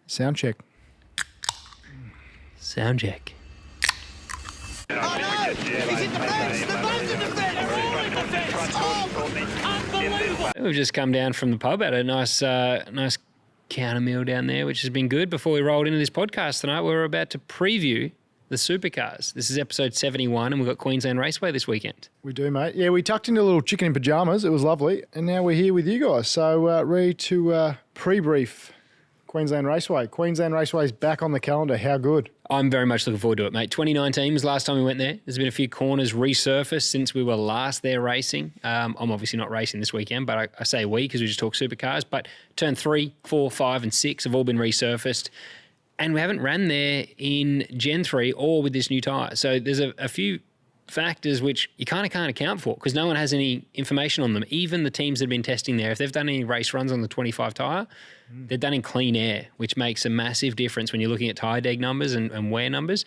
Sound check. Sound check. Oh no! He's in defence! They're both in defence! They're all in defence! Oh, unbelievable! We've just come down from the pub, had a nice counter meal down there, which has been good. Before we rolled into this podcast tonight, we were about to preview the Supercars. This is episode 71, and we've got Queensland Raceway this weekend. We do, mate. Yeah, we tucked into a little chicken in pyjamas. It was lovely. And now we're here with you guys. So ready to pre-brief Queensland Raceway. Queensland Raceway's back on the calendar. How good? I'm very much looking forward to it, mate. 2019 was the last time we went there. There's been a few corners resurfaced since we were last there racing. I'm obviously not racing this weekend, but I say we because we just talk Supercars. But turn 3, 4, 5 and 6 have all been resurfaced. And we haven't ran there in Gen 3 or with this new tyre. So there's a few factors which you kind of can't account for because no one has any information on them. Even the teams that have been testing there, if they've done any race runs on the 25 tyre, they're done in clean air, which makes a massive difference when you're looking at tyre deg numbers and wear numbers.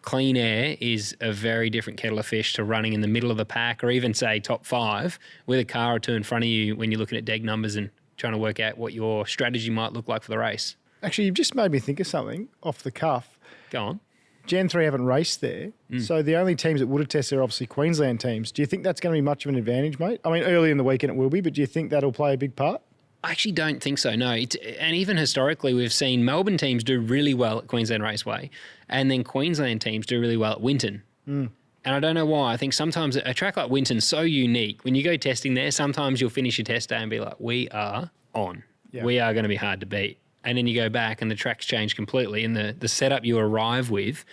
Clean air is a very different kettle of fish to running in the middle of the pack or even, say, top 5 with a car or two in front of you when you're looking at deg numbers and trying to work out what your strategy might look like for the race. Actually, you've just made me think of something off the cuff. Go on. Gen 3 haven't raced there, so the only teams that would have tested are obviously Queensland teams. Do you think that's going to be much of an advantage, mate? I mean, early in the weekend it will be, but do you think that'll play a big part? I actually don't think so, no. And even historically, we've seen Melbourne teams do really well at Queensland Raceway, and then Queensland teams do really well at Winton. And I don't know why. I think sometimes a track like Winton's so unique. When you go testing there, sometimes you'll finish your test day and be like, we are on. Yeah. We are going to be hard to beat. And then you go back and the track's changed completely, and the setup you arrive with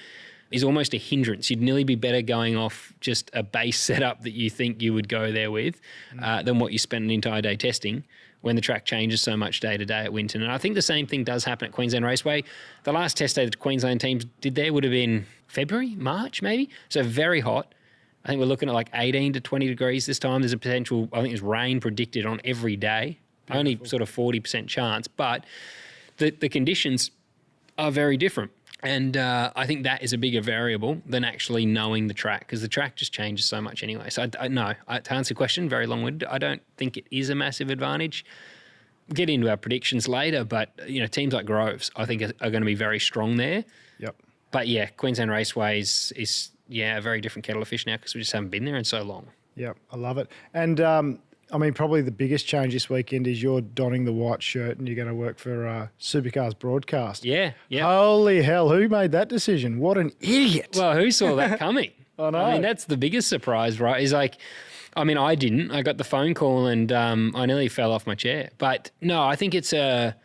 is almost a hindrance. You'd nearly be better going off just a base setup that you think you would go there with than what you spent an entire day testing when the track changes so much day to day at Winton. And I think the same thing does happen at Queensland Raceway. The last test day that the Queensland teams did there would have been February, March maybe. So very hot. I think we're looking at like 18 to 20 degrees this time. There's a potential, I think there's rain predicted on every day. Beautiful. Only sort of 40% chance, but the conditions are very different. And I think that is a bigger variable than actually knowing the track because the track just changes so much anyway. So to answer your question, very long-winded, I don't think it is a massive advantage. We'll get into our predictions later, but teams like Groves I think are going to be very strong there. Yep. But yeah, Queensland Raceway is a very different kettle of fish now because we just haven't been there in so long. Yep, I love it. And I mean, probably the biggest change this weekend is you're donning the white shirt and you're going to work for Supercars broadcast. Yeah. Holy hell, who made that decision? What an idiot. Well, who saw that coming? I know. I mean, that's the biggest surprise, right? Is like, I mean, I didn't. I got the phone call and I nearly fell off my chair. But no, I think it's a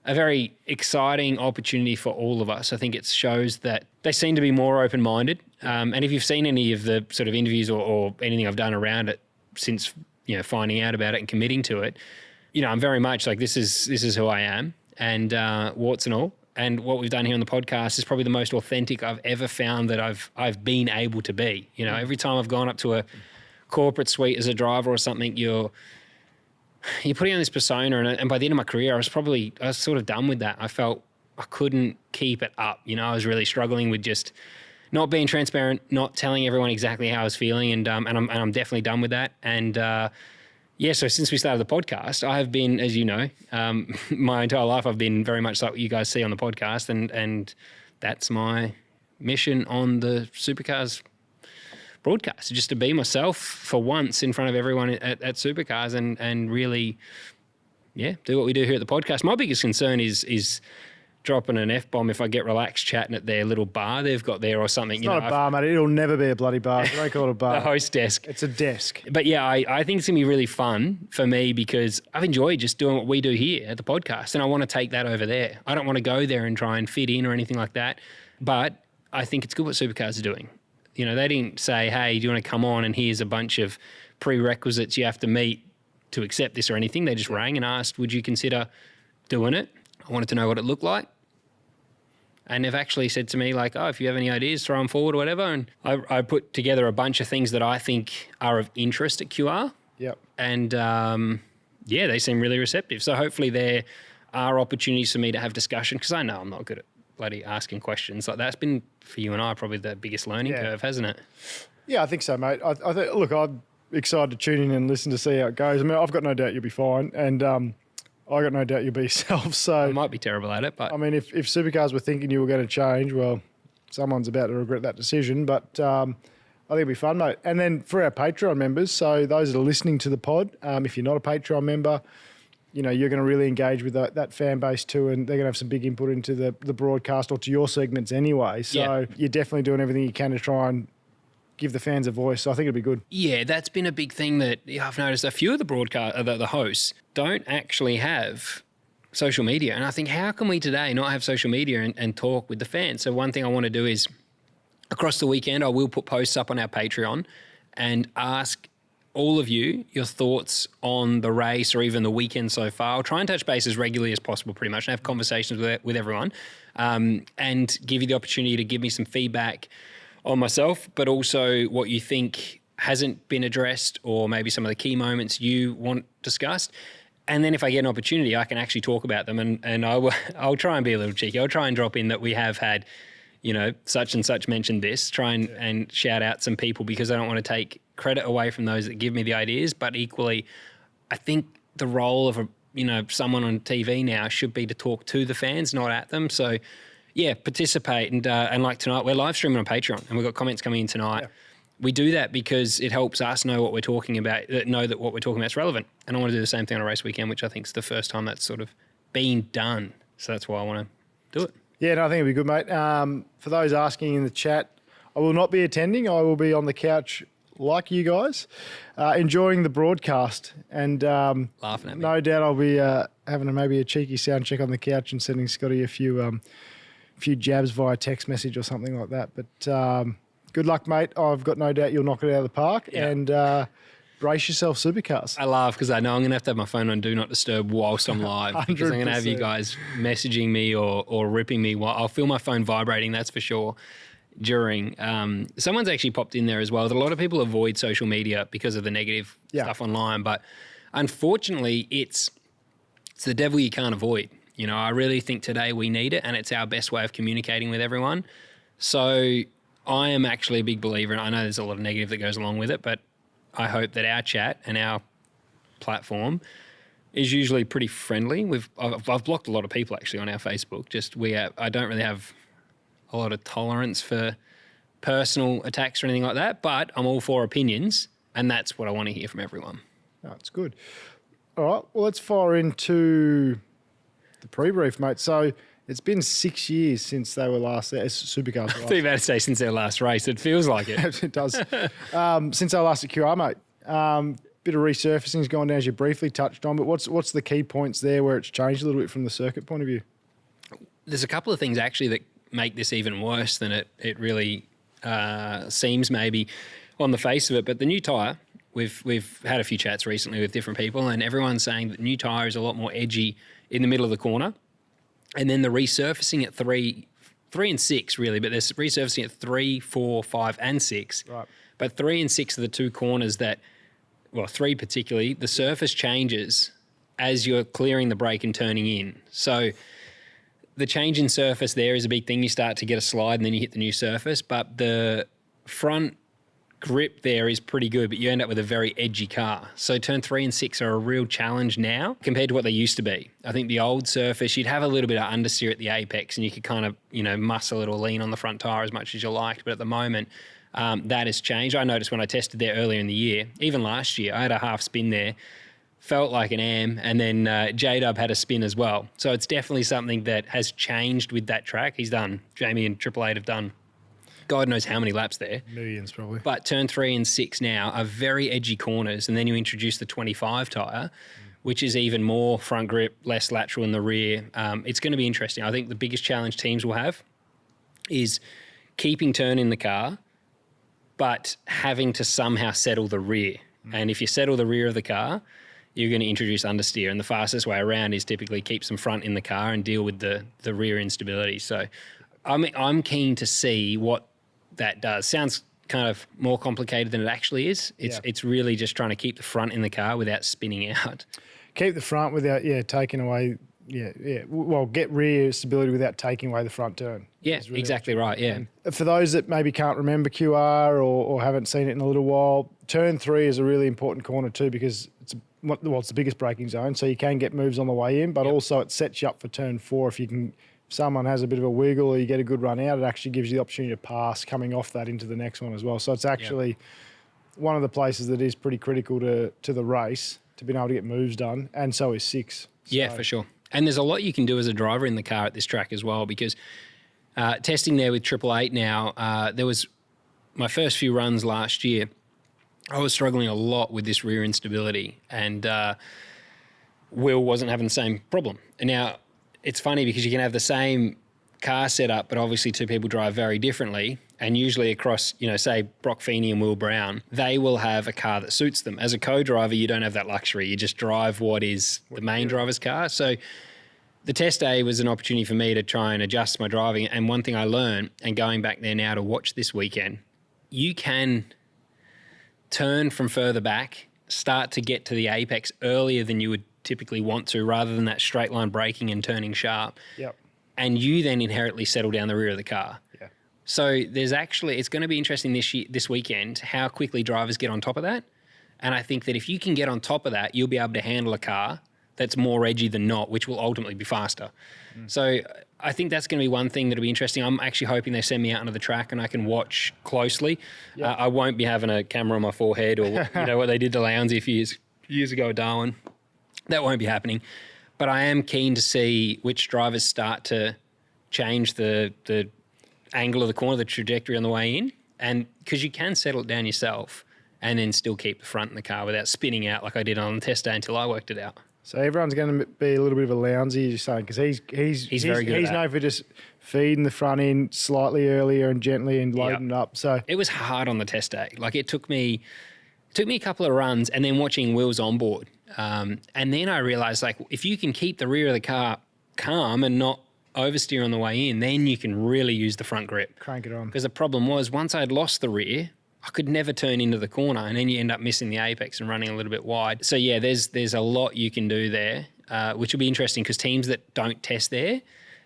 very exciting opportunity for all of us. I think it shows that they seem to be more open-minded. And if you've seen any of the sort of interviews or anything I've done around it since finding out about it and committing to it, I'm very much like, this is who I am and warts and all. And what we've done here on the podcast is probably the most authentic I've ever found that I've been able to be. Every time I've gone up to a corporate suite as a driver or something, you're putting on this persona. And by the end of my career, I was sort of done with that. I felt I couldn't keep it up. I was really struggling with just not being transparent, not telling everyone exactly how I was feeling, and I'm definitely done with that. And so since we started the podcast, I have been, as you know, my entire life I've been very much like what you guys see on the podcast, and that's my mission on the Supercars broadcast, just to be myself for once in front of everyone at Supercars and really, do what we do here at the podcast. My biggest concern is dropping an F-bomb if I get relaxed chatting at their little bar they've got there or something. It's not a bar, mate. It'll never be a bloody bar. They don't call it a bar. The host desk. It's a desk. But yeah, I think it's going to be really fun for me because I've enjoyed just doing what we do here at the podcast, and I want to take that over there. I don't want to go there and try and fit in or anything like that, but I think it's good what Supercars are doing. They didn't say, hey, do you want to come on and here's a bunch of prerequisites you have to meet to accept this or anything. They just rang and asked, would you consider doing it? I wanted to know what it looked like. And they've actually said to me, like, if you have any ideas, throw them forward or whatever. And I put together a bunch of things that I think are of interest at QR. Yep. And, they seem really receptive. So hopefully there are opportunities for me to have discussion because I know I'm not good at bloody asking questions. Like that's been, for you and I, probably the biggest learning curve, hasn't it? Yeah, I think so, mate. I think, look, I'm excited to tune in and listen to see how it goes. I mean, I've got no doubt you'll be fine. And I got no doubt you'll be yourself. So I might be terrible at it, but I mean, if Supercars were thinking you were going to change, well, someone's about to regret that decision. But I think it'll be fun, mate. And then for our Patreon members, so those that are listening to the pod, if you're not a Patreon member, you know, you're going to really engage with that fan base too, and they're going to have some big input into the broadcast or to your segments anyway. So you're definitely doing everything you can to try and give the fans a voice. So I think it'll be good. Yeah, that's been a big thing that I've noticed. A few of the the hosts don't actually have social media. And I think, how can we today not have social media and talk with the fans? So one thing I want to do is, across the weekend, I will put posts up on our Patreon and ask all of you your thoughts on the race or even the weekend so far. I'll try and touch base as regularly as possible, pretty much, and have conversations with everyone, and give you the opportunity to give me some feedback on myself, but also what you think hasn't been addressed, or maybe some of the key moments you want discussed. And then if I get an opportunity, I can actually talk about them, and I'll try and be a little cheeky. I'll try and drop in that we have had, you know, such and such mentioned this, try and shout out some people, because I don't want to take credit away from those that give me the ideas. But equally, I think the role of someone on TV now should be to talk to the fans, not at them. So yeah, participate. And like tonight, we're live streaming on Patreon, and we've got comments coming in tonight. Yeah. We do that because it helps us know what we're talking about, know that what we're talking about is relevant. And I want to do the same thing on a race weekend, which I think is the first time that's sort of been done. So that's why I want to do it. Yeah, no, I think it'll be good, mate. For those asking in the chat, I will not be attending. I will be on the couch like you guys, enjoying the broadcast. And laughing at me. No doubt I'll be having maybe a cheeky sound check on the couch and sending Scotty a few jabs via text message or something like that. But good luck, mate. I've got no doubt you'll knock it out of the park. Yeah. And brace yourself, Supercars. I laugh because I know I'm going to have my phone on Do Not Disturb whilst I'm live. 100%. Because I'm going to have you guys messaging me or ripping me. I'll feel my phone vibrating, that's for sure, during. Someone's actually popped in there as well that a lot of people avoid social media because of the negative stuff online. But unfortunately, it's the devil you can't avoid. You know, I really think today we need it, and it's our best way of communicating with everyone. So I am actually a big believer, and I know there's a lot of negative that goes along with it, but I hope that our chat and our platform is usually pretty friendly. I've blocked a lot of people actually on our Facebook. I don't really have a lot of tolerance for personal attacks or anything like that, but I'm all for opinions, and that's what I want to hear from everyone. That's good. All right, well, let's fire into the pre-brief, mate. So it's been 6 years since they were last there. Supercars. I thought you were about to say since their last race. It feels like it. It does. Since they were last at QR, mate. Bit of resurfacing's gone down, as you briefly touched on, but what's the key points there where it's changed a little bit from the circuit point of view? There's a couple of things actually that make this even worse than it really seems maybe on the face of it. But the new tyre, we've had a few chats recently with different people, and everyone's saying that the new tyre is a lot more edgy in the middle of the corner. And then the resurfacing at 3 and 6 really, but there's resurfacing at 3, 4, 5 and 6. Right. But 3 and 6 are the two corners that, 3 particularly, the surface changes as you're clearing the brake and turning in. So the change in surface there is a big thing. You start to get a slide and then you hit the new surface, but the front grip there is pretty good, but you end up with a very edgy car. So turn 3 and 6 are a real challenge now compared to what they used to be. I think the old surface, you'd have a little bit of understeer at the apex and you could kind of, muscle it or lean on the front tyre as much as you liked. But at the moment, that has changed. I noticed when I tested there earlier in the year, even last year, I had a half spin there, felt like an am, and then J-Dub had a spin as well. So it's definitely something that has changed with that track. Jamie and Triple Eight have done God knows how many laps there. Millions probably. But turn 3 and 6 now are very edgy corners, and then you introduce the 25 tyre, which is even more front grip, less lateral in the rear. It's going to be interesting. I think the biggest challenge teams will have is keeping turn in the car, but having to somehow settle the rear. And if you settle the rear of the car, you're going to introduce understeer. And the fastest way around is typically keep some front in the car and deal with the rear instability. So I'm keen to see what that does. Sounds kind of more complicated than it actually is. It's really just trying to keep the front in the car without spinning out. Keep the front without taking away Well, get rear stability without taking away the front turn. Yeah, Really exactly right. Yeah. And for those that maybe can't remember QR or haven't seen it in a little while, turn 3 is a really important corner too because it's the biggest braking zone, so you can get moves on the way in, but also it sets you up for turn 4 if someone has a bit of a wiggle or you get a good run out, it actually gives you the opportunity to pass coming off that into the next one as well. So it's actually one of the places that is pretty critical to the race to being able to get moves done, and so is 6. Yeah, for sure. And there's a lot you can do as a driver in the car at this track as well because testing there with 888 now, there was my first few runs last year, I was struggling a lot with this rear instability and Will wasn't having the same problem. And now it's funny because you can have the same car setup, but obviously two people drive very differently. And usually across, say Broc Feeney and Will Brown, they will have a car that suits them. As a co-driver, you don't have that luxury. You just drive what is the main driver's car. So the test day was an opportunity for me to try and adjust my driving. And one thing I learned, and going back there now to watch this weekend, you can turn from further back, start to get to the apex earlier than you would typically want to, rather than that straight line braking and turning sharp. Yep. And you then inherently settle down the rear of the car. Yeah. So it's going to be interesting this weekend how quickly drivers get on top of that. And I think that if you can get on top of that, you'll be able to handle a car that's more edgy than not, which will ultimately be faster. So I think that's going to be one thing that'll be interesting. I'm actually hoping they send me out onto the track and I can watch closely. Yep. I won't be having a camera on my forehead or what they did to Lowndesy a few years ago at Darwin. That won't be happening. But I am keen to see which drivers start to change the angle of the corner, the trajectory on the way in. And because you can settle it down yourself and then still keep the front in the car without spinning out like I did on the test day until I worked it out. So everyone's going to be a little bit of a Lowndesy, you're saying, because he's very good. He's known for just feeding the front in slightly earlier and gently and loading it up. So it was hard on the test day. Like it took me a couple of runs and then watching Will's onboard. And then I realised, like, if you can keep the rear of the car calm and not oversteer on the way in, then you can really use the front grip. Crank it on. Because the problem was once I'd lost the rear, I could never turn into the corner and then you end up missing the apex and running a little bit wide. So, yeah, there's a lot you can do there, which will be interesting because teams that don't test there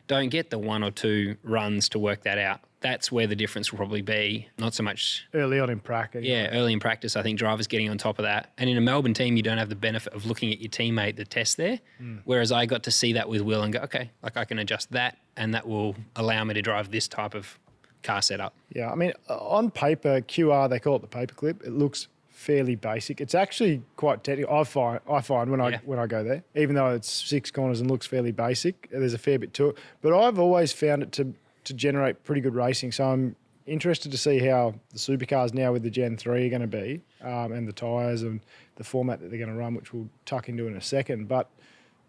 don't get the 1 or 2 runs to work that out. That's where the difference will probably be, not so much... Early on in practice. Yeah, early in practice, I think drivers getting on top of that. And in a Melbourne team, you don't have the benefit of looking at your teammate that tests there, whereas I got to see that with Will and go, okay, like I can adjust that and that will allow me to drive this type of car setup. Yeah, I mean, on paper, QR, they call it the paperclip. It looks fairly basic. It's actually quite technical. I find when I go there, even though it's 6 corners and looks fairly basic, there's a fair bit to it. But I've always found it to generate pretty good racing. So I'm interested to see how the supercars now with the Gen 3 are going to be and the tyres and the format that they're going to run, which we'll tuck into in a second. But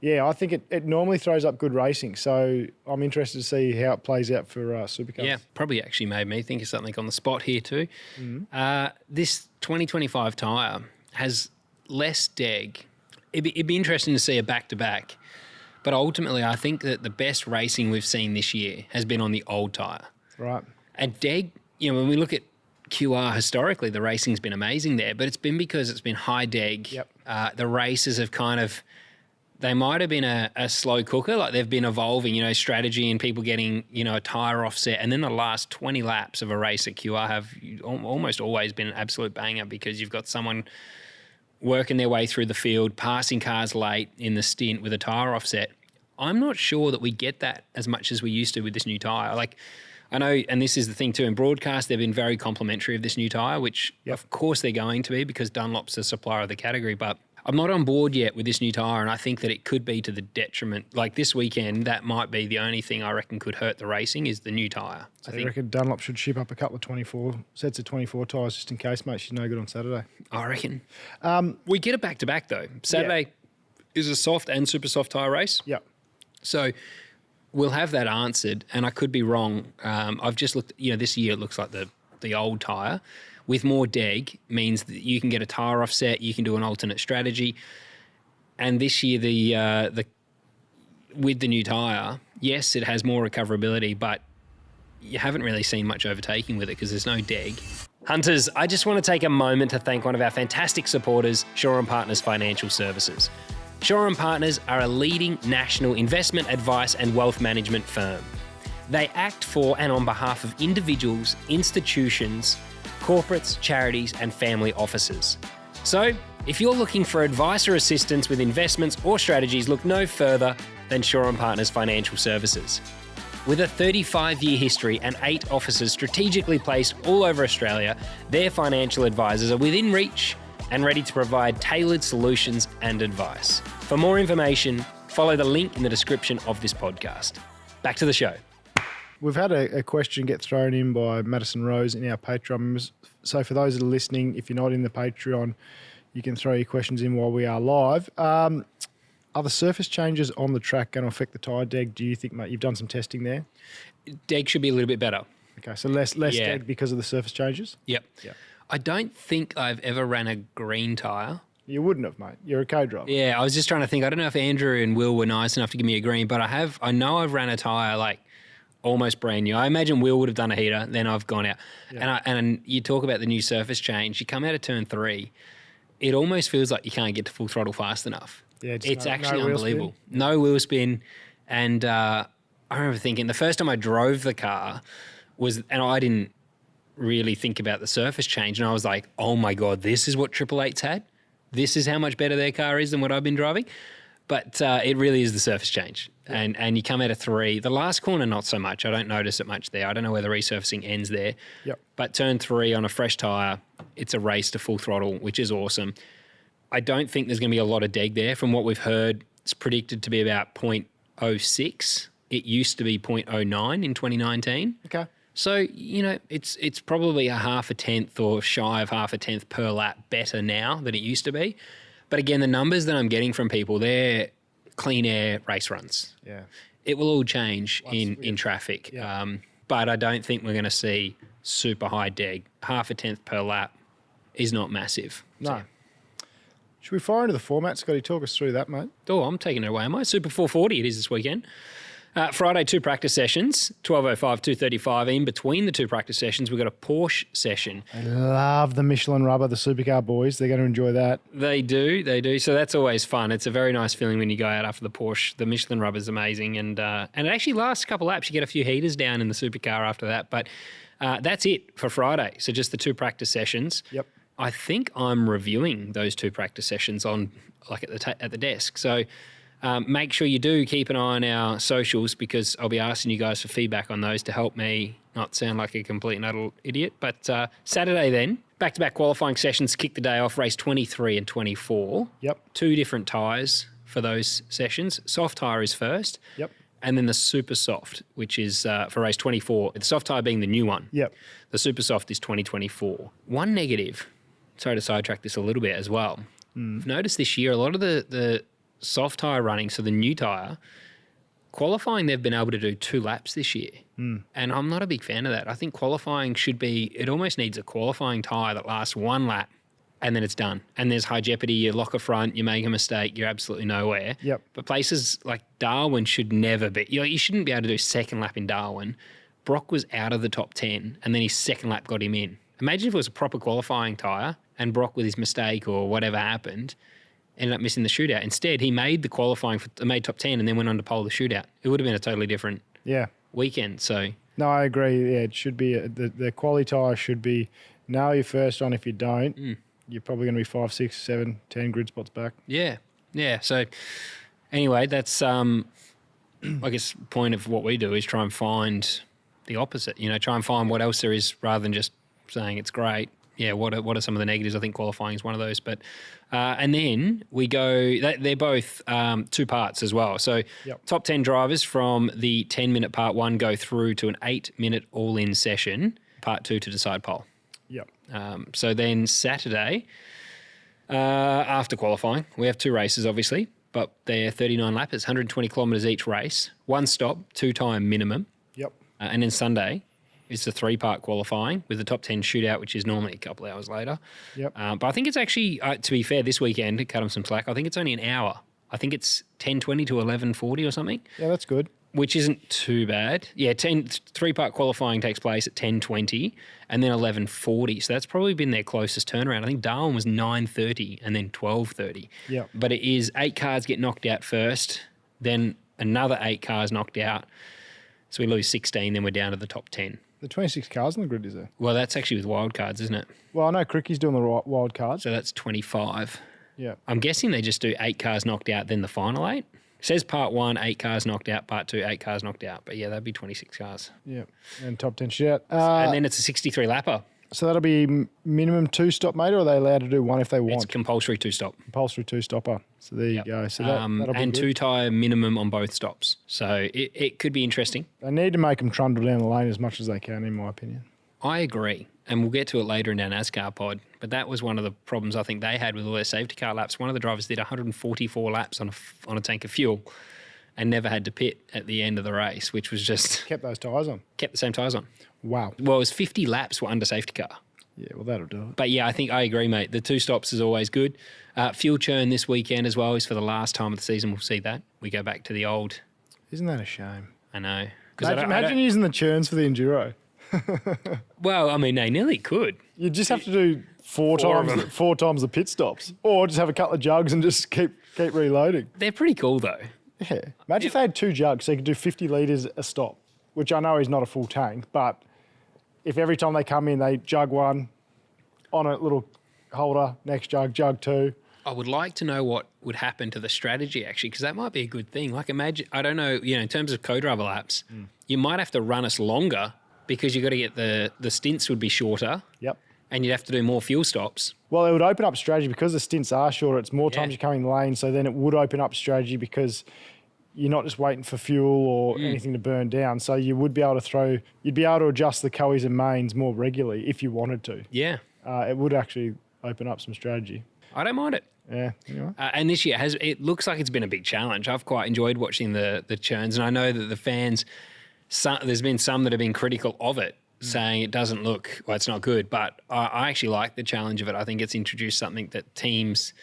yeah, I think it normally throws up good racing. So I'm interested to see how it plays out for supercars. Yeah, probably actually made me think of something on the spot here too. This 2025 tyre has less deg. It'd be interesting to see a back-to-back. But ultimately, I think that the best racing we've seen this year has been on the old tyre. Right. And deg, when we look at QR historically, the racing's been amazing there, but it's been because it's been high deg. Yep. The races have they might have been a slow cooker, like they've been evolving, strategy and people getting, a tyre offset. And then the last 20 laps of a race at QR have almost always been an absolute banger because you've got someone working their way through the field, passing cars late in the stint with a tyre offset. I'm not sure that we get that as much as we used to with this new tyre. Like, I know, and this is the thing too, in broadcast, they've been very complimentary of this new tyre, which of course they're going to be because Dunlop's a supplier of the category, but I'm not on board yet with this new tyre, and I think that it could be to the detriment. Like this weekend, that might be the only thing I reckon could hurt the racing is the new tyre. So I reckon Dunlop should ship up a couple of sets of 24 tyres just in case, mate. She's no good on Saturday. I reckon. We get it back-to-back, though. Saturday is a soft and super soft tyre race. Yep. So we'll have that answered, and I could be wrong. I've just looked, this year it looks like the old tyre. With more deg means that you can get a tyre offset, you can do an alternate strategy. And this year, with the new tyre, yes, it has more recoverability, but you haven't really seen much overtaking with it because there's no deg. Hunters, I just want to take a moment to thank one of our fantastic supporters, Shaw & Partners Financial Services. Shaw and Partners are a leading national investment advice and wealth management firm. They act for and on behalf of individuals, institutions, corporates, charities, and family offices. So, if you're looking for advice or assistance with investments or strategies, look no further than Shaw and Partners Financial Services. With a 35-year history and 8 offices strategically placed all over Australia, their financial advisors are within reach and ready to provide tailored solutions and advice. For more information, follow the link in the description of this podcast. Back to the show. We've had a question get thrown in by Madison Rose in our Patreon members. So for those that are listening, if you're not in the Patreon, you can throw your questions in while we are live. Are the surface changes on the track going to affect the tyre deg? Do you think, mate, you've done some testing there? Deg should be a little bit better. Okay, so less deg because of the surface changes? Yep. I don't think I've ever ran a green tyre. You wouldn't have, mate. You're a co-driver. Yeah, I was just trying to think. I don't know if Andrew and Will were nice enough to give me a green, but I know I've ran a tyre like almost brand new. I imagine Will would have done a heater, then I've gone out. Yeah. And you talk about the new surface change. You come out of turn 3, it almost feels like you can't get to full throttle fast enough. Yeah, it's actually unbelievable. No wheel spin. And I remember thinking the first time I drove the car and I didn't really think about the surface change. And I was like, oh my God, this is what 888's had? This is how much better their car is than what I've been driving? But it really is the surface change. Yeah. And you come out of 3. The last corner, not so much. I don't notice it much there. I don't know where the resurfacing ends there. Yep. But turn 3 on a fresh tyre, it's a race to full throttle, which is awesome. I don't think there's going to be a lot of deg there. From what we've heard, it's predicted to be about 0.06. It used to be 0.09 in 2019. Okay. So, it's probably a half a tenth or shy of half a tenth per lap better now than it used to be. But again, the numbers that I'm getting from people, they're clean air race runs. Yeah. It will all change in traffic. Yeah. But I don't think we're going to see super high deg. Half a tenth per lap is not massive. No. So. Should we fire into the format, Scotty? Talk us through that, mate. Oh, I'm taking it away, am I? Super 440 it is this weekend. Friday, 2 practice sessions, 12:05, 2:35. In between the 2 practice sessions, we've got a Porsche session. I love the Michelin rubber, the Supercar boys. They're going to enjoy that. They do. So that's always fun. It's a very nice feeling when you go out after the Porsche. The Michelin rubber is amazing. And it actually lasts a couple laps. You get a few heaters down in the Supercar after that. But that's it for Friday. So just the 2 practice sessions. Yep. I think I'm reviewing those 2 practice sessions on at the desk. So make sure you do keep an eye on our socials because I'll be asking you guys for feedback on those to help me not sound like a complete and utter idiot. But Saturday then, back-to-back qualifying sessions kick the day off, race 23 and 24. Yep. 2 different tyres for those sessions. Soft tyre is first. Yep. And then the super soft, which is for race 24. The soft tyre being the new one. Yep. The super soft is 2024. One negative, sorry to sidetrack this a little bit as well. I've noticed this year a lot of the soft tyre running, so the new tyre, qualifying they've been able to do 2 laps this year. And I'm not a big fan of that. I think qualifying it almost needs a qualifying tyre that lasts 1 lap and then it's done. And there's high jeopardy, you lock a front, you make a mistake, you're absolutely nowhere. Yep. But places like Darwin should never be. You shouldn't be able to do second lap in Darwin. Broc was out of the top 10 and then his second lap got him in. Imagine if it was a proper qualifying tyre and Broc with his mistake or whatever happened ended up missing the shootout. Instead, he made the qualifying, made top 10 and then went on to pole the shootout. It would have been a totally different weekend. So no, I agree. Yeah, it should be the quali tyre should be nail your first on. If you don't, you're probably going to be 5, 6, 7, 10 grid spots back. Yeah. So anyway, that's I guess point of what we do is try and find the opposite. Try and find what else there is rather than just saying it's great. Yeah, what are some of the negatives? I think qualifying is one of those. But and then we go, they're both 2 parts as well. So top 10 drivers from the 10-minute part 1 go through to an 8-minute all-in session, part 2 to decide pole. Yep. So then Saturday, after qualifying, we have 2 races, obviously, but they're 39 lappers, 120 kilometres each race, 1 stop, 2-time minimum. Yep. And then Sunday, it's a 3-part qualifying with the top 10 shootout, which is normally a couple of hours later. Yep. But I think it's actually, to be fair, this weekend, to cut them some slack, I think it's only an hour. I think it's 10:20 to 11:40 or something. Yeah, that's good. which isn't too bad. Yeah, 3-part qualifying takes place at 10:20 and then 11:40. So that's probably been their closest turnaround. I think Darwin was 9:30 and then 12:30. Yeah. But it is 8 cars get knocked out first, then another 8 cars knocked out. So we lose 16, then we're down to the top 10. The 26 cars on the grid, is there? Well, that's actually with wild cards, isn't it? Well, I know Cricky's doing the wild cards. So that's 25. Yeah. I'm guessing they just do 8 cars knocked out, then the final 8. It says part 1, 8 cars knocked out, part 2, 8 cars knocked out. But yeah, that'd be 26 cars. Yeah. And top 10 shootout. And then it's a 63 lapper. So that'll be minimum 2-stop, mate, or are they allowed to do one if they want? It's compulsory 2-stop. Compulsory 2-stopper. So there you go. So that'll be and good. 2-tyre minimum on both stops. So it could be interesting. They need to make them trundle down the lane as much as they can, in my opinion. I agree. And we'll get to it later in our NASCAR pod. But that was one of the problems I think they had with all their safety car laps. One of the drivers did 144 laps on a tank of fuel and never had to pit at the end of the race, which was just... Kept those tyres on. Kept the same tyres on. Wow. Well, it was 50 laps were under safety car. Yeah, well, that'll do it. But yeah, I think I agree, mate. The 2 stops is always good. Fuel churn this weekend as well is for the last time of the season. We'll see that. We go back to the old... Isn't that a shame? I know. Imagine using the churns for the Enduro. Well, I mean, they nearly could. You just have to do four of them. times the pit stops, or just have a couple of jugs and just keep reloading. They're pretty cool, though. Yeah. Imagine if they had 2 jugs, so you could do 50 litres a stop, which I know is not a full tank, but if every time they come in, they jug one on a little holder, next jug 2. I would like to know what would happen to the strategy, actually, because that might be a good thing. Like, imagine, I don't know, in terms of co-driver laps, you might have to run us longer because you've got to get the stints would be shorter. Yep. And you'd have to do more fuel stops. Well, it would open up strategy because the stints are shorter. It's more times you come in the lane, so then it would open up strategy because you're not just waiting for fuel or anything to burn down. So you would be able to you'd be able to adjust the coes and mains more regularly if you wanted to. Yeah. It would actually open up some strategy. I don't mind it. Yeah. Anyway. And this year it looks like it's been a big challenge. I've quite enjoyed watching the churns, and I know that the fans, there's been some that have been critical of it, saying it doesn't look, well, it's not good. But I actually like the challenge of it. I think it's introduced something that teams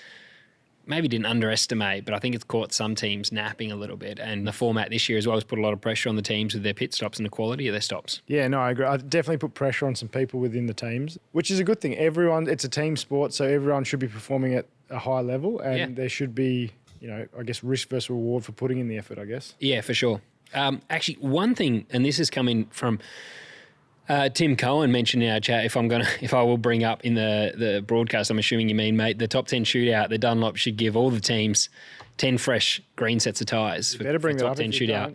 maybe didn't underestimate, but I think it's caught some teams napping a little bit. And the format this year as well has put a lot of pressure on the teams with their pit stops and the quality of their stops. Yeah, no, I agree. I definitely put pressure on some people within the teams, which is a good thing. It's a team sport, so everyone should be performing at a high level, and there should be, I guess, risk versus reward for putting in the effort, I guess. Yeah, for sure. Actually, one thing, and this is coming from Tim Cohen mentioned in our chat, if I will bring up in the broadcast, I'm assuming you mean, mate, the top 10 shootout, the Dunlop should give all the teams 10 fresh green sets of tyres for top 10 shootout.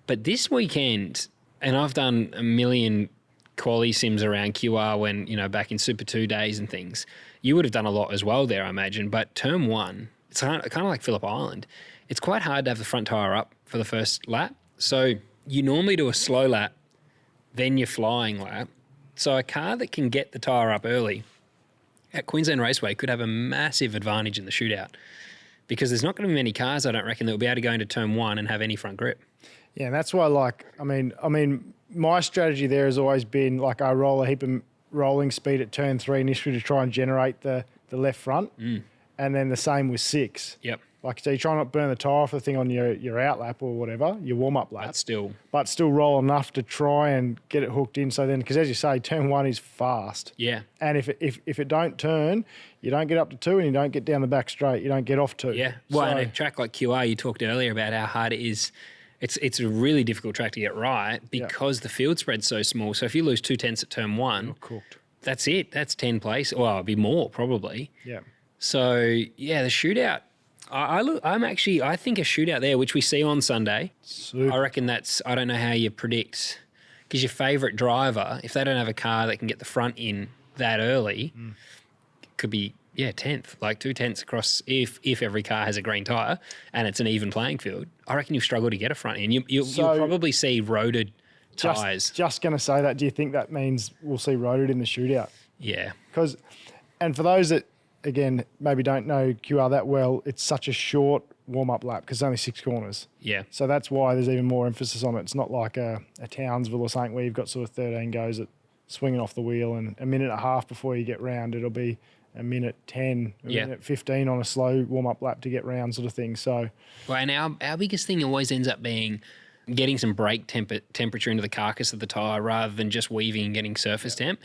But this weekend, and I've done a million quali sims around QR when, back in Super 2 days and things, you would have done a lot as well there, I imagine. But turn 1, it's kind of like Phillip Island. It's quite hard to have the front tyre up for the first lap. So you normally do a slow lap, then your flying lap. So a car that can get the tyre up early at Queensland Raceway could have a massive advantage in the shootout, because there's not going to be many cars, I don't reckon, that will be able to go into turn 1 and have any front grip. Yeah, and that's why, my strategy there has always been, I roll a heap of rolling speed at turn 3 initially to try and generate the left front, and then the same with 6. Yep. So you try not to burn the tyre off the thing on your out lap or whatever, your warm-up lap. But still roll enough to try and get it hooked in. So then, because as you say, turn 1 is fast. Yeah. And if it don't turn, you don't get up to 2 and you don't get down the back straight. You don't get off 2. Yeah. Well, and a track like QR, you talked earlier about how hard it is. It's a really difficult track to get right because the field spread's so small. So if you lose 2/10 at turn 1, you're cooked. That's it. That's 10 place. Well, it'd be more probably. Yeah. So yeah, the shootout. I think a shootout there, which we see on Sunday. Super. I reckon I don't know how you predict, because your favourite driver, if they don't have a car that can get the front in that early, it could be 10th, like 2/10 across. If every car has a green tyre and it's an even playing field, I reckon you'll struggle to get a front in. You'll probably see roaded tyres. Just going to say that. Do you think that means we'll see roaded in the shootout? Yeah. And for those that, again, maybe don't know QR that well, it's such a short warm-up lap because it's only 6 corners. Yeah. So that's why there's even more emphasis on it. It's not like a Townsville or something where you've got sort of 13 goes at swinging off the wheel and a minute and a half before you get round. It'll be a minute 10, a minute 15 on a slow warm-up lap to get round sort of thing. So, well, and our biggest thing always ends up being getting some brake temperature into the carcass of the tyre rather than just weaving and getting surface temp.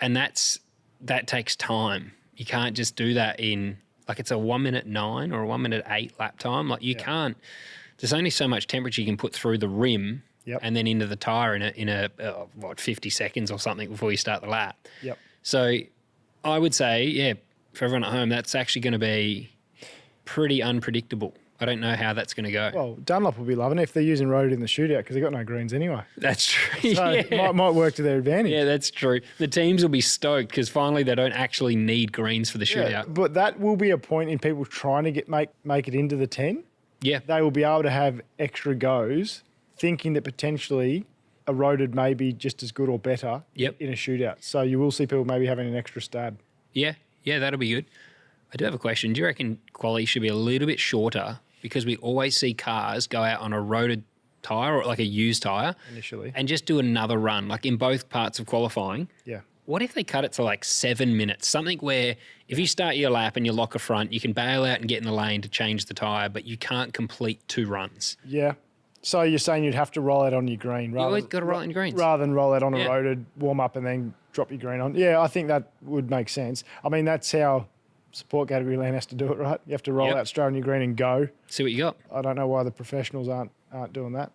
And that takes time. You can't just do that in, like, it's a 1:09 or a 1:08 lap time. Like, you can't, there's only so much temperature you can put through the rim and then into the tyre in a 50 seconds or something before you start the lap. Yep. So I would say, for everyone at home, that's actually going to be pretty unpredictable. I don't know how that's going to go. Well, Dunlop will be loving it if they're using road in the shootout because they've got no greens anyway. That's true. So might work to their advantage. Yeah, that's true. The teams will be stoked because finally they don't actually need greens for the shootout. Yeah, but that will be a point in people trying to make it into the 10. Yeah. They will be able to have extra goes thinking that potentially a roaded may be just as good or better in a shootout. So you will see people maybe having an extra stab. Yeah, that'll be good. I do have a question. Do you reckon quali should be a little bit shorter because we always see cars go out on a roaded tyre or like a used tyre initially and just do another run, like in both parts of qualifying? Yeah. What if they cut it to like 7 minutes? Something where if you start your lap and you lock a front, you can bail out and get in the lane to change the tyre, but you can't complete 2 runs. Yeah. So you're saying you'd have to roll out on your green. You always got to roll it in your greens. Rather than roll out on a roaded, warm up and then drop your green on. Yeah, I think that would make sense. I mean, that's how support category land has to do it, right? You have to roll out straight on your green and go. See what you got. I don't know why the professionals aren't doing that.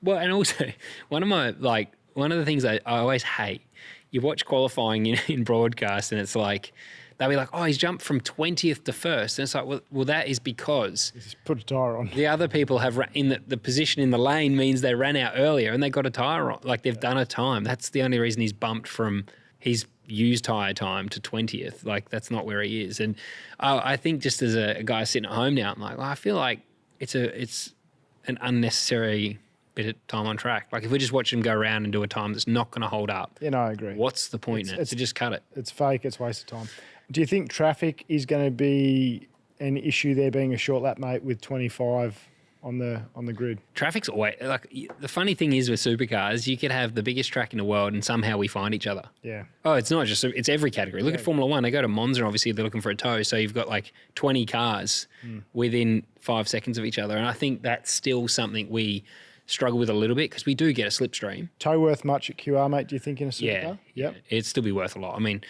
Well, and also one of the things I always hate, you watch qualifying in broadcast and it's like, they'll be like, oh, he's jumped from 20th to 1st. And it's like, well that is because just put a tyre on. The other people have, in the position in the lane means they ran out earlier and they got a tyre on. Like they've done a time. That's the only reason he's bumped from his used tyre time to 20th. Like that's not where he is. And I think just as a guy sitting at home now, I'm like, well, I feel like it's an unnecessary bit of time on track. Like if we just watch him go around and do a time that's not going to hold up. Yeah, no, I agree. What's the point in it? So just cut it. It's fake. It's a waste of time. Do you think traffic is going to be an issue there being a short lap, mate, with 25 on the grid? Traffic's always, like, the funny thing is with supercars, you could have the biggest track in the world and somehow we find each other. Yeah. Oh, it's not just, it's every category. Look at Formula One. They go to Monza and obviously they're looking for a tow. So you've got like 20 cars within 5 seconds of each other. And I think that's still something we struggle with a little bit because we do get a slipstream. Tow worth much at QR, mate, do you think, in a supercar? Yeah. It'd still be worth a lot. I mean,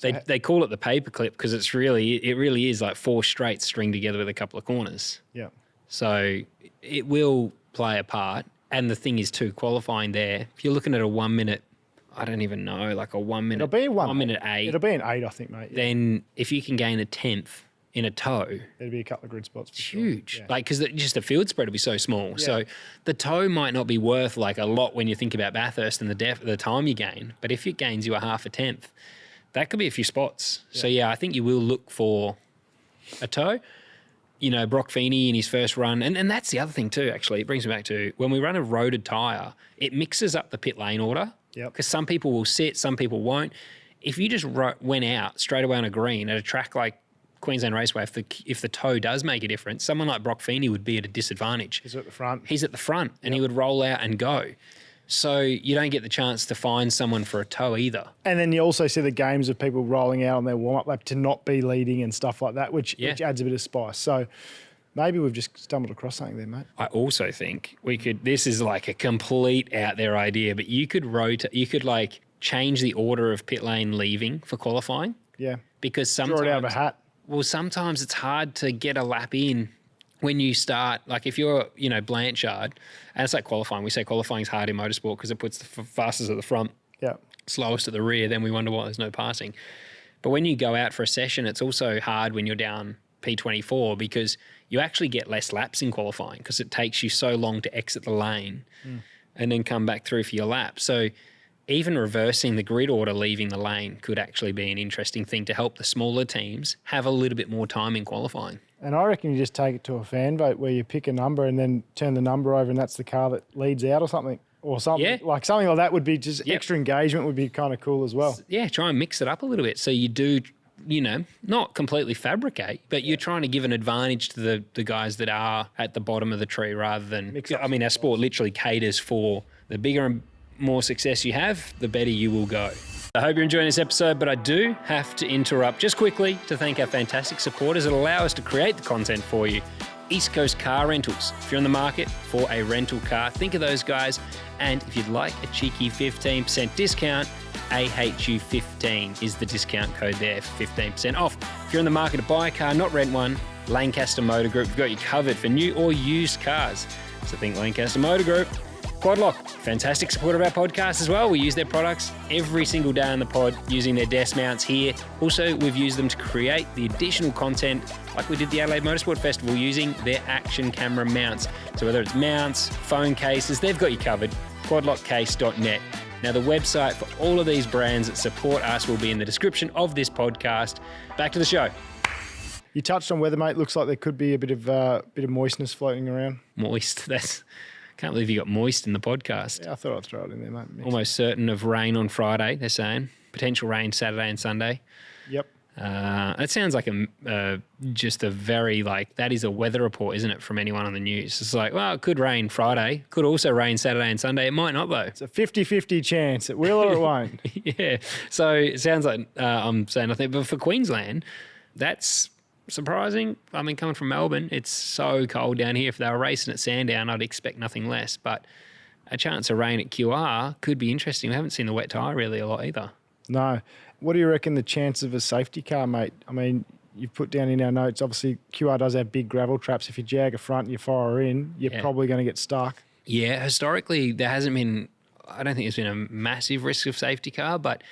they call it the paperclip because it really is like 4 straights stringed together with a couple of corners. Yeah. So it will play a part. And the thing is too, qualifying there, if you're looking at a 1 minute, I don't even know, like a 1 minute. It'll be 1 minute 8. It'll be an 8, I think, mate. Yeah. Then if you can gain a 10th in a tow, there'd be a couple of grid spots. It's huge. Yeah. Like, because just the field spread will be so small. Yeah. So the tow might not be worth like a lot when you think about Bathurst and the time you gain. But if it gains you a half a 10th, that could be a few spots. Yeah. So yeah, I think you will look for a tow. You know, Broc Feeney in his first run. And that's the other thing too, actually. It brings me back to when we run a roaded tyre, it mixes up the pit lane order. Yep. Because some people will sit, some people won't. If you just went out straight away on a green at a track like Queensland Raceway, if the tow does make a difference, someone like Broc Feeney would be at a disadvantage. He's at the front. He's at the front and he would roll out and go. So you don't get the chance to find someone for a tow either. And then you also see the games of people rolling out on their warm-up lap to not be leading and stuff like that, which adds a bit of spice. So maybe we've just stumbled across something there, mate. I also think this is like a complete out there idea, but you could like change the order of pit lane leaving for qualifying. Yeah. Because sometimes... Draw it out of a hat. Well, sometimes it's hard to get a lap in when you start, like if you're, Blanchard, and it's like qualifying. We say qualifying's hard in motorsport because it puts the fastest at the front, slowest at the rear. Then we wonder why there's no passing. But when you go out for a session, it's also hard when you're down P24 because you actually get less laps in qualifying because it takes you so long to exit the lane and then come back through for your lap. So even reversing the grid order leaving the lane could actually be an interesting thing to help the smaller teams have a little bit more time in qualifying. And I reckon you just take it to a fan vote where you pick a number and then turn the number over and that's the car that leads out or something. Or something. Yeah. Like something like that would be just extra engagement would be kind of cool as well. Yeah, try and mix it up a little bit. So you do, not completely fabricate, but you're trying to give an advantage to the guys that are at the bottom of the tree rather than, our sport literally caters for the bigger and more success you have, the better you will go. I hope you're enjoying this episode, but I do have to interrupt just quickly to thank our fantastic supporters that allow us to create the content for you. East Coast Car Rentals. If you're in the market for a rental car, think of those guys. And if you'd like a cheeky 15% discount, AHU15 is the discount code there for 15% off. If you're in the market to buy a car, not rent one, Lancaster Motor Group, we've got you covered for new or used cars. So think Lancaster Motor Group. Quadlock, fantastic supporter of our podcast as well. We use their products every single day on the pod using their desk mounts here. Also, we've used them to create the additional content like we did the Adelaide Motorsport Festival using their action camera mounts. So whether it's mounts, phone cases, they've got you covered. Quadlockcase.net. Now, the website for all of these brands that support us will be in the description of this podcast. Back to the show. You touched on weather, mate. Looks like there could be a bit of moistness floating around. Moist. Can't believe you got moist in the podcast. Yeah, I thought I'd throw it in there, mate. Almost certain of rain on Friday, they're saying. Potential rain Saturday and Sunday. Yep. That sounds like just a very, that is a weather report, isn't it, from anyone on the news? It's like, well, it could rain Friday. Could also rain Saturday and Sunday. It might not, though. It's a 50-50 chance. It will or it won't. Yeah. So it sounds like I'm saying nothing. But for Queensland, that's surprising. I mean, coming from Melbourne, it's so cold down here. If they were racing at Sandown, I'd expect nothing less. But a chance of rain at QR could be interesting. We haven't seen the wet tyre really a lot either. No. What do you reckon the chance of a safety car, mate? I mean, you've put down in our notes, obviously QR does have big gravel traps. If you jag a front and you fire in, you're probably going to get stuck. Yeah, historically, there hasn't been, I don't think there's been a massive risk of safety car. But,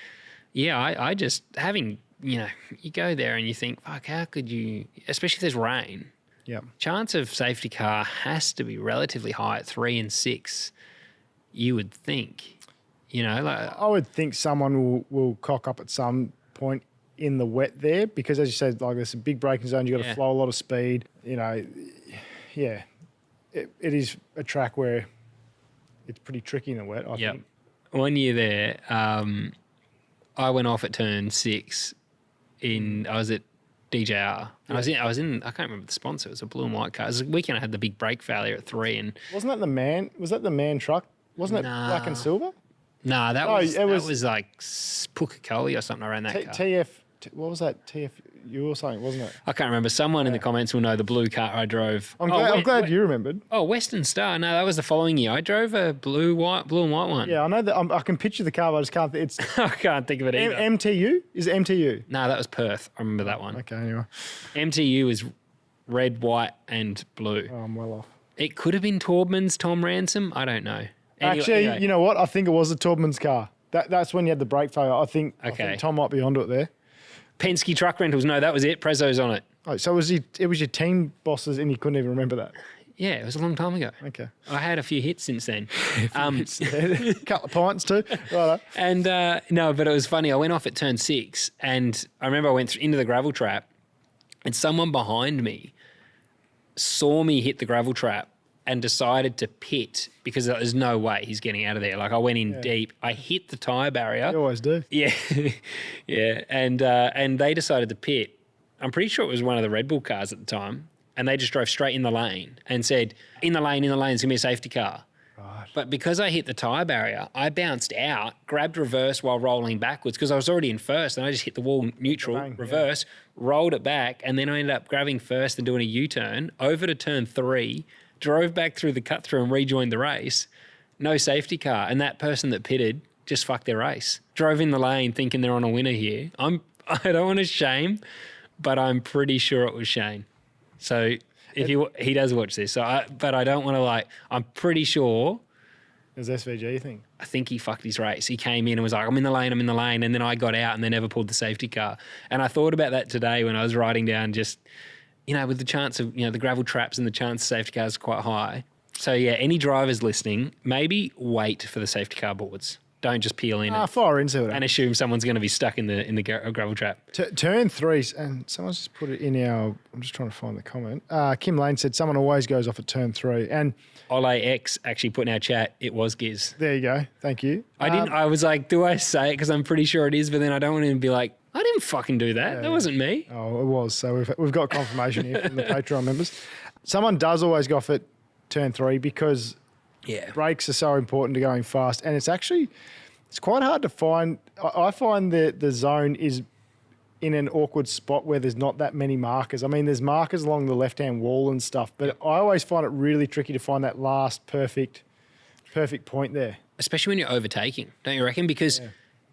yeah, I just, having, you go there and you think, fuck, how could you, especially if there's rain. Yeah. Chance of safety car has to be relatively high at 3 and 6, you would think. I would think someone will cock up at some point in the wet there because, as you said, there's some big braking zones. You've got to flow a lot of speed. It is a track where it's pretty tricky in the wet, I think. 1 year there, I went off at turn 6 I was at DJR. And I was in, I can't remember the sponsor. It was a blue and white car. It was a weekend I had the big brake failure at 3. And wasn't that the man truck? Wasn't it black and silver? No, that was like Pukekohe or something around that car. TF, what was that? TF, you or something, wasn't it? I can't remember. Someone in the comments will know the blue car I drove. I'm glad you remembered. Oh, Western Star. No, that was the following year. I drove a blue and white one. Yeah, I know that. I can picture the car, but I just can't. I can't think of it either. MTU? Is it MTU? No, that was Perth. I remember that one. Okay, anyway. MTU is red, white, and blue. Oh, I'm well off. It could have been Taubman's Tom Ransom. I don't know. Anyway. You know what? I think it was a Taubman's car. That's when you had the brake failure. I think Tom might be onto it there. Penske Truck Rentals. No, that was it. Prezzo's on it. Oh, so it was your team bosses and you couldn't even remember that? Yeah, it was a long time ago. Okay. I had a few hits since then. A couple of pints too. Right. And no, but it was funny. I went off at turn 6 and I remember I went into the gravel trap and someone behind me saw me hit the gravel trap and decided to pit because there's no way he's getting out of there. I went in deep. I hit the tyre barrier. You always do. Yeah. Yeah. And they decided to pit. I'm pretty sure it was one of the Red Bull cars at the time. And they just drove straight in the lane and said, in the lane, it's going to be a safety car. Right. But because I hit the tyre barrier, I bounced out, grabbed reverse while rolling backwards because I was already in first and I just hit the wall neutral, reverse, rolled it back, and then I ended up grabbing first and doing a U-turn over to turn 3, drove back through the cut-through and rejoined the race. No safety car. And that person that pitted just fucked their race. Drove in the lane thinking they're on a winner here. I don't want to shame, but I'm pretty sure it was Shane. So if he does watch this, but I don't want to I'm pretty sure. It was SVG thing. I think he fucked his race. He came in and was like, I'm in the lane. And then I got out and they never pulled the safety car. And I thought about that today when I was riding down just, with the chance of, the gravel traps and the chance of safety cars quite high. So yeah, any drivers listening, maybe wait for the safety car boards. Don't just peel in fire into it and assume someone's going to be stuck in the gravel trap. Turn 3, and someone's just put it in our. I'm just trying to find the comment. Kim Lane said someone always goes off at turn 3, and Ole X actually put in our chat. It was Giz. There you go. Thank you. I didn't. I was like, do I say it because I'm pretty sure it is, but then I don't want to be like, I didn't fucking do that. That wasn't me. Oh, it was. So we've got confirmation here from the Patreon members. Someone does always go off at turn 3 because brakes are so important to going fast, and it's quite hard to find. I find the zone is in an awkward spot where there's not that many markers. I mean, there's markers along the left-hand wall and stuff, but I always find it really tricky to find that last perfect point there. Especially when you're overtaking, don't you reckon? Because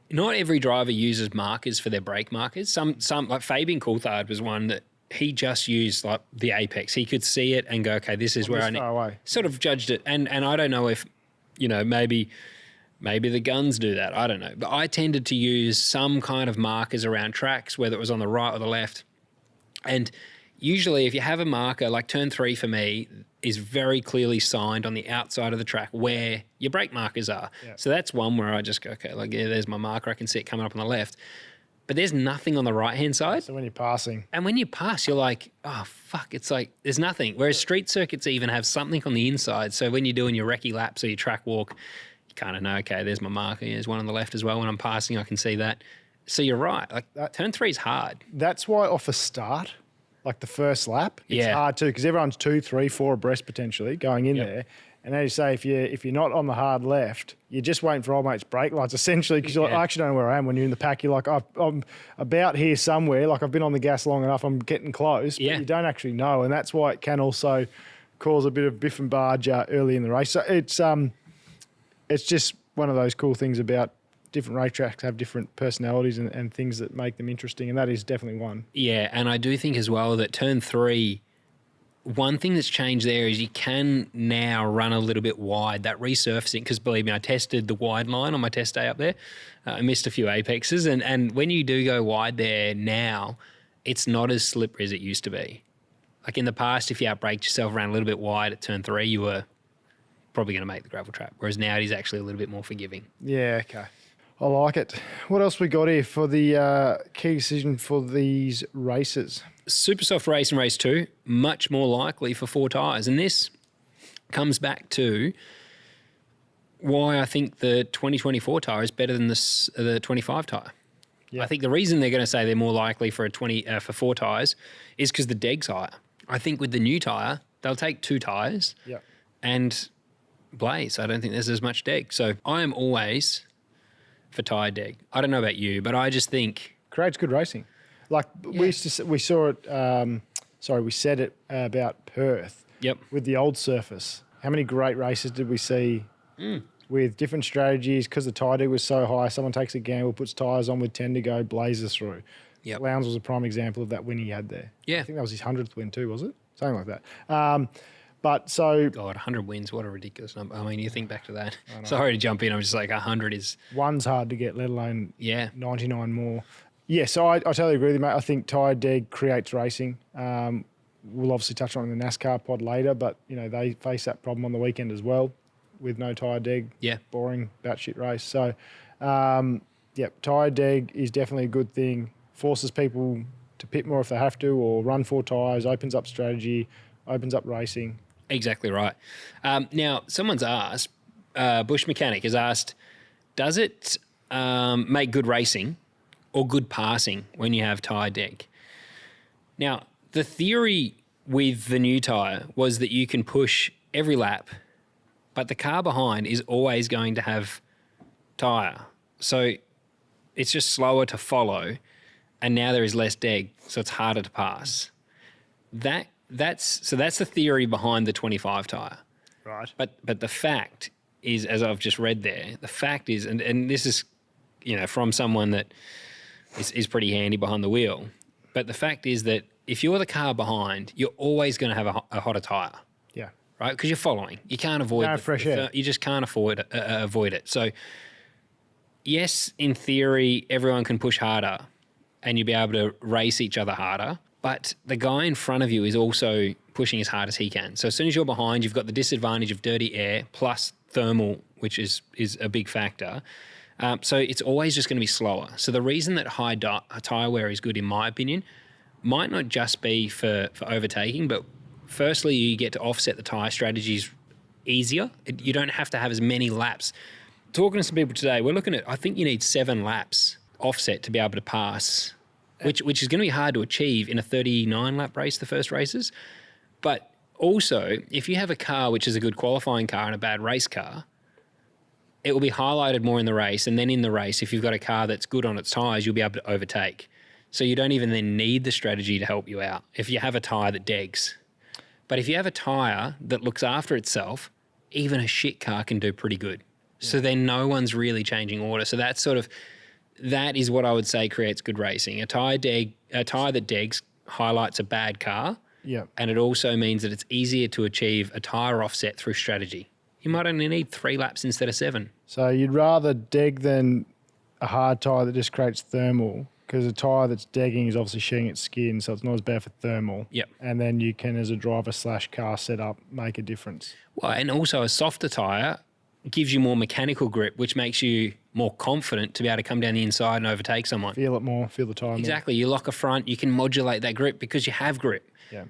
not every driver uses markers for their brake markers. Some like Fabian Coulthard was one that he just used like the apex. He could see it and go, okay, this is where I need. Away. Sort of judged it, and I don't know if, maybe the guns do that. I don't know, but I tended to use some kind of markers around tracks, whether it was on the right or the left, and usually if you have a marker like turn 3 for me is very clearly signed on the outside of the track where your brake markers are. Yeah. So that's one where I just go, okay, like, yeah, there's my marker. I can see it coming up on the left. But there's nothing on the right-hand side. So when you're passing. And when you pass, you're like, oh, fuck, it's like there's nothing. Whereas street circuits even have something on the inside. So when you're doing your recce laps or your track walk, you kind of know, okay, there's my marker. There's one on the left as well. When I'm passing, I can see that. So you're right. Like turn 3 is hard. That's why off a start, like the first lap, it's hard too, because everyone's 2, 3, 4 abreast potentially going in there. And as you say, if you're not on the hard left, you're just waiting for old mate's brake lights essentially, because you're like, I actually don't know where I am. When you're in the pack, you're like, I'm about here somewhere. Like I've been on the gas long enough, I'm getting close, but you don't actually know. And that's why it can also cause a bit of biff and barge early in the race. So it's just one of those cool things about different racetracks have different personalities and things that make them interesting, and that is definitely one. Yeah, and I do think as well that turn 3, one thing that's changed there is you can now run a little bit wide, that resurfacing, because believe me, I tested the wide line on my test day up there. I missed a few apexes, and when you do go wide there now, it's not as slippery as it used to be. Like in the past, if you outbraked yourself around a little bit wide at turn 3, you were probably going to make the gravel trap, whereas now it is actually a little bit more forgiving. Yeah, okay. I like it. What else we got here for the key decision for these races? Super soft race and race 2, much more likely for 4 tyres. And this comes back to why I think the 2024 tyre is better than the 25 tyre. Yeah. I think the reason they're going to say they're more likely for for 4 tyres is because the deg's higher. I think with the new tyre, they'll take 2 tyres and blaze. I don't think there's as much deg. So I am always for tyre deg. I don't know about you, but I just think creates good racing. Like we saw it. We said it about Perth. Yep. With the old surface, how many great races did we see with different strategies? Because the tyre deg was so high, someone takes a gamble, puts tyres on with 10 to go, blazes through. Yep. Lowndes was a prime example of that win he had there. Yeah. I think that was his 100th win too, was it? Something like that. But so... God, 100 wins, what a ridiculous number. I mean, you think back to that. Sorry to jump in. I'm just like, 100 is... One's hard to get, let alone 99 more. Yeah, so I totally agree with you, mate. I think tyre deg creates racing. We'll obviously touch on it in the NASCAR pod later, but, they face that problem on the weekend as well with no tyre deg. Yeah. Boring, batshit race. So, tyre deg is definitely a good thing. Forces people to pit more if they have to, or run 4 tyres, opens up strategy, opens up racing. Exactly right. Now, someone's asked, Bush Mechanic has asked, does it make good racing or good passing when you have tyre deg? Now, the theory with the new tyre was that you can push every lap, but the car behind is always going to have tyre. So it's just slower to follow, and now there is less deg, so it's harder to pass. That's the theory behind the 25 tyre. Right. But the fact is, as I've just read there, the fact is, and this is, from someone that is pretty handy behind the wheel, but the fact is that if you're the car behind, you're always going to have a hotter tyre. Yeah. Right? Because you're following. You can't avoid fresh air. You just can't avoid it. So, yes, in theory, everyone can push harder and you'll be able to race each other harder. But the guy in front of you is also pushing as hard as he can. So as soon as you're behind, you've got the disadvantage of dirty air plus thermal, which is a big factor. So it's always just going to be slower. So the reason that high tyre wear is good, in my opinion, might not just be for overtaking, but firstly, you get to offset the tyre strategies easier. You don't have to have as many laps. Talking to some people today, we're looking at, I think you need 7 laps offset to be able to pass, which is going to be hard to achieve in a 39-lap race, the first races. But also, if you have a car which is a good qualifying car and a bad race car, it will be highlighted more in the race. And then in the race, if you've got a car that's good on its tyres, you'll be able to overtake. So you don't even then need the strategy to help you out if you have a tyre that degs. But if you have a tyre that looks after itself, even a shit car can do pretty good. Yeah. So then no one's really changing order. So that is what I would say creates good racing. A tyre that degs highlights a bad car. Yeah. And it also means that it's easier to achieve a tyre offset through strategy. You might only need 3 laps instead of 7. So you'd rather deg than a hard tyre that just creates thermal, because a tyre that's degging is obviously shedding its skin, so it's not as bad for thermal. Yep. And then you can, as a driver/car setup, make a difference. Well, and also a softer tyre gives you more mechanical grip, which makes you more confident to be able to come down the inside and overtake someone. Feel it more, feel the tyre Exactly. You lock a front, you can modulate that grip because you have grip. Yeah.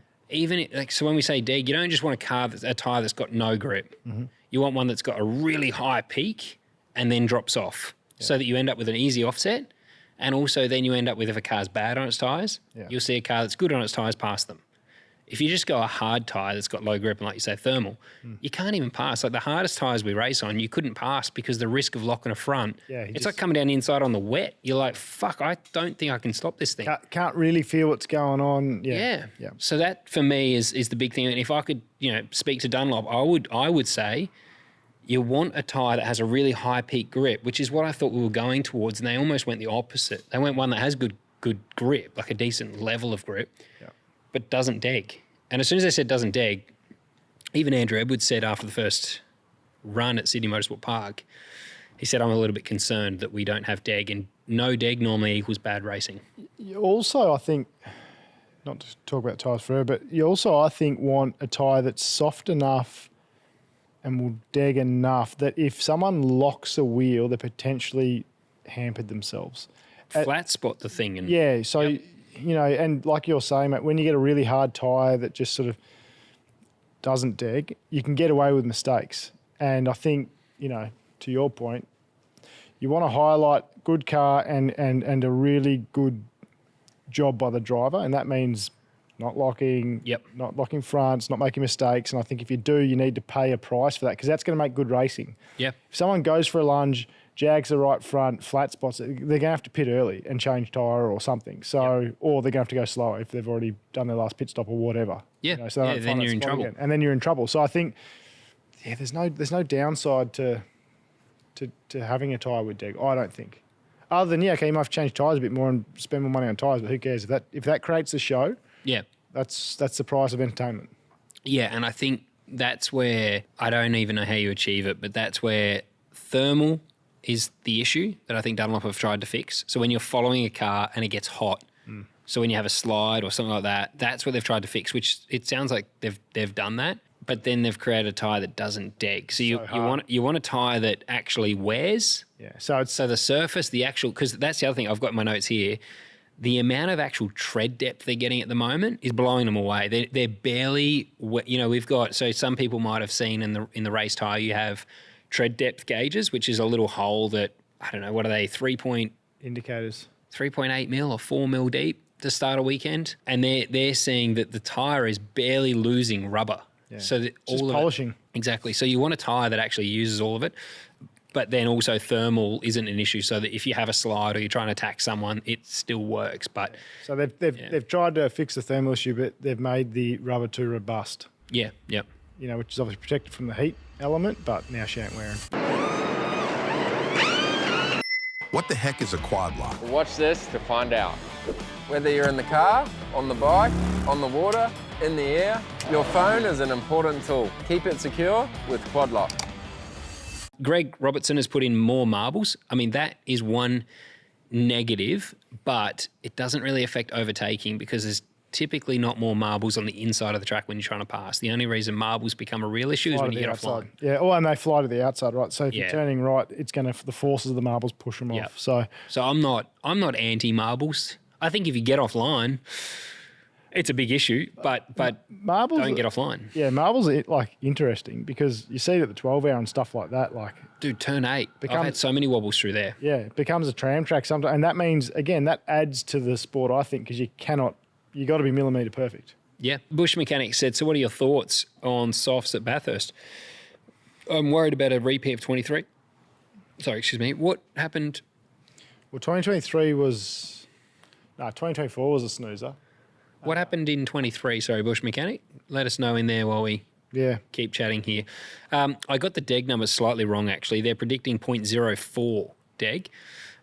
So when we say deg, you don't just want a tyre that's got no grip. Mm-hmm. You want one that's got a really high peak and then drops off, so that you end up with an easy offset. And also then you end up with, if a car's bad on its tyres, you'll see a car that's good on its tyres pass them. If you just go a hard tyre that's got low grip and, like you say, thermal, you can't even pass. Like the hardest tyres we race on, you couldn't pass because the risk of locking a front. Yeah, it's like coming down the inside on the wet. You're like, fuck, I don't think I can stop this thing. Can't really feel what's going on. Yeah. So that for me is the big thing. And if I could, speak to Dunlop, I would say you want a tyre that has a really high peak grip, which is what I thought we were going towards. And they almost went the opposite. They went one that has good grip, like a decent level of grip, but doesn't deg. And as soon as they said doesn't deg, even Andrew Edwards said after the first run at Sydney Motorsport Park, he said, I'm a little bit concerned that we don't have deg, and no deg normally equals bad racing. You also, I think, not to talk about tyres forever, but you also, I think, want a tyre that's soft enough and will deg enough that if someone locks a wheel, they're potentially hampered themselves. Flat spot the thing. And and like you're saying, mate, when you get a really hard tyre that just sort of doesn't deg, you can get away with mistakes. And I think, to your point, you want to highlight good car and a really good job by the driver, and that means not locking, not locking fronts, not making mistakes. And I think if you do, you need to pay a price for that, because that's going to make good racing. Yeah. If someone goes for a lunge, jags the right front, flat spots, they're going to have to pit early and change tyre or something. So, or they're going to have to go slower if they've already done their last pit stop or whatever. Yeah. So then you're in trouble. And then you're in trouble. So I think, there's no downside to having a tyre with deg, I don't think. Other than, you might have to change tyres a bit more and spend more money on tyres, but who cares? If that creates the show, that's the price of entertainment. Yeah, and I think that's where, I don't even know how you achieve it, but that's where thermal is the issue that I think Dunlop have tried to fix. So when you're following a car and it gets hot, so when you have a slide or something like that, that's what they've tried to fix, which it sounds like they've done that. But then they've created a tyre that doesn't deg. So you want a tyre that actually wears. Yeah. So the surface, because that's the other thing I've got in my notes here. The amount of actual tread depth they're getting at the moment is blowing them away. They're barely, we've got, so some people might have seen in the race tyre, you have tread depth gauges, which is a little hole that, I don't know, what are they, indicators, 3.8 mil or 4 mil deep to start a weekend. And they're seeing that the tyre is barely losing rubber. Yeah. So that all of polishing. Exactly. So you want a tyre that actually uses all of it, but then also thermal isn't an issue, so that if you have a slide or you're trying to attack someone, it still works. But so they've tried to fix the thermal issue, but they've made the rubber too robust. Yeah. Yep. Which is obviously protected from the heat element, but now she ain't wearing. What the heck is a quad lock? Watch this to find out. Whether you're in the car, on the bike, on the water, in the air, your phone is an important tool. Keep it secure with Quad Lock. Greg Robertson has put in more marbles. I mean, that is one negative, but it doesn't really affect overtaking because there's typically not more marbles on the inside of the track when you're trying to pass. The only reason marbles become a real issue is when you get offline. Yeah, and they fly to the outside, right? So if you're turning right, it's going to, the forces of the marbles push them off. So I'm not anti-marbles. I think if you get offline, it's a big issue, but marbles don't get offline. Yeah, marbles are interesting because you see it at the 12-hour and stuff like that. Dude, turn 8. I've had so many wobbles through there. Yeah, it becomes a tram track sometimes, and that means again that adds to the sport, I think, because you got to be millimetre perfect. Yeah. Bush Mechanic said, so what are your thoughts on softs at Bathurst? I'm worried about a repeat of 23. Sorry, excuse me. What happened? Well, 2023 was No, 2024 was a snoozer. What happened in 23? Sorry, Bush Mechanic. Let us know in there while we keep chatting here. I got the DEG numbers slightly wrong, actually. They're predicting 0.04 DEG.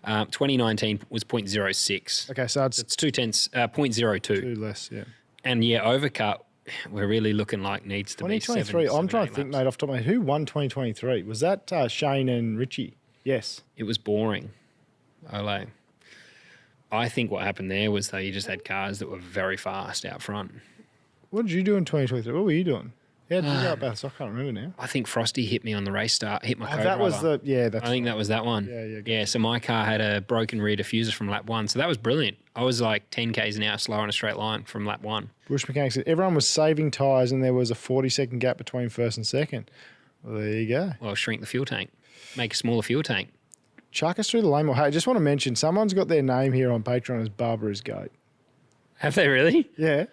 2019 was 0.06. Okay, so it's 0.02. 2 less, yeah. And yeah, overcut, we're really looking like needs to be 2023, I'm trying to think, mate, off the top of my head, who won 2023? Was that Shane and Richie? Yes. It was boring. Ole. I think what happened there was you just had cars that were very fast out front. What did you do in 2023? What were you doing? Yeah, did you go up Bathurst? I can't remember now. I think Frosty hit me on the race start, hit my co-driver. That was the, I think that was that one. Yeah, so my car had a broken rear diffuser from lap 1, so that was brilliant. I was like 10 k's an hour slower on a straight line from lap 1. Bush Mechanic said everyone was saving tyres and there was a 40-second gap between first and second. Well, there you go. Well, shrink the fuel tank. Make a smaller fuel tank. Chuck us through the lane. Hey, I just want to mention, someone's got their name here on Patreon as Barbara's Goat. Have they really? Yeah.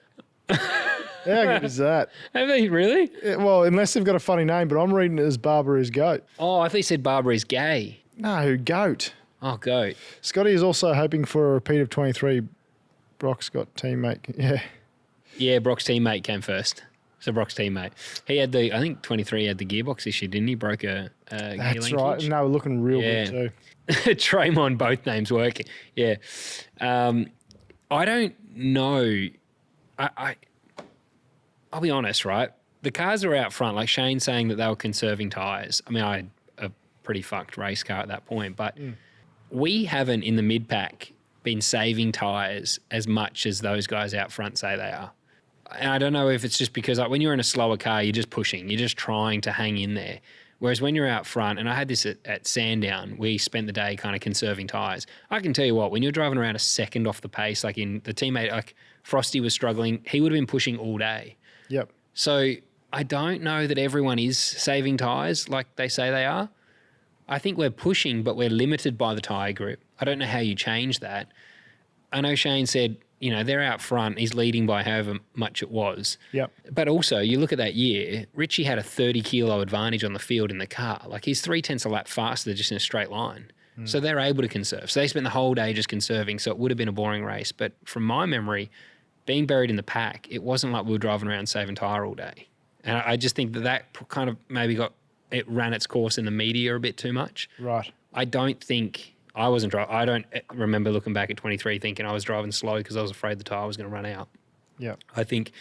How good is that? Have they really? Yeah, well, unless they've got a funny name, but I'm reading it as Barbara is Goat. Oh, I thought you said Barbara is gay. No, Goat. Oh, Goat. Scotty is also hoping for a repeat of 23. Broc's got teammate. Yeah. Yeah, Broc's teammate came first. So Broc's teammate. He had I think 23 had the gearbox issue, didn't he? Broke a gear linkage. That's right. And they were looking real good too. Traymon, both names working. Yeah. I don't know. I'll be honest, right? The cars are out front, like Shane saying that they were conserving tyres. I mean, I had a pretty fucked race car at that point, but we haven't in the mid-pack been saving tyres as much as those guys out front say they are. And I don't know if it's just because when you're in a slower car, you're just pushing. You're just trying to hang in there. Whereas when you're out front, and I had this at Sandown, we spent the day kind of conserving tyres. I can tell you what, when you're driving around a second off the pace, like in the teammate, like Frosty was struggling, he would have been pushing all day. Yep. So I don't know that everyone is saving tyres like they say they are. I think we're pushing, but we're limited by the tyre grip. I don't know how you change that. I know Shane said, they're out front. He's leading by however much it was. Yep. But also, you look at that year, Richie had a 30-kilo advantage on the field in the car. Like, he's 0.3 a lap faster just in a straight line. So they're able to conserve. So they spent the whole day just conserving, so it would have been a boring race. But from my memory, being buried in the pack, it wasn't like we were driving around saving tyre all day. And I just think that kind of maybe it ran its course in the media a bit too much. Right. I don't think... I wasn't driving. I don't remember looking back at 23 thinking I was driving slow because I was afraid the tyre was going to run out. Yeah. I think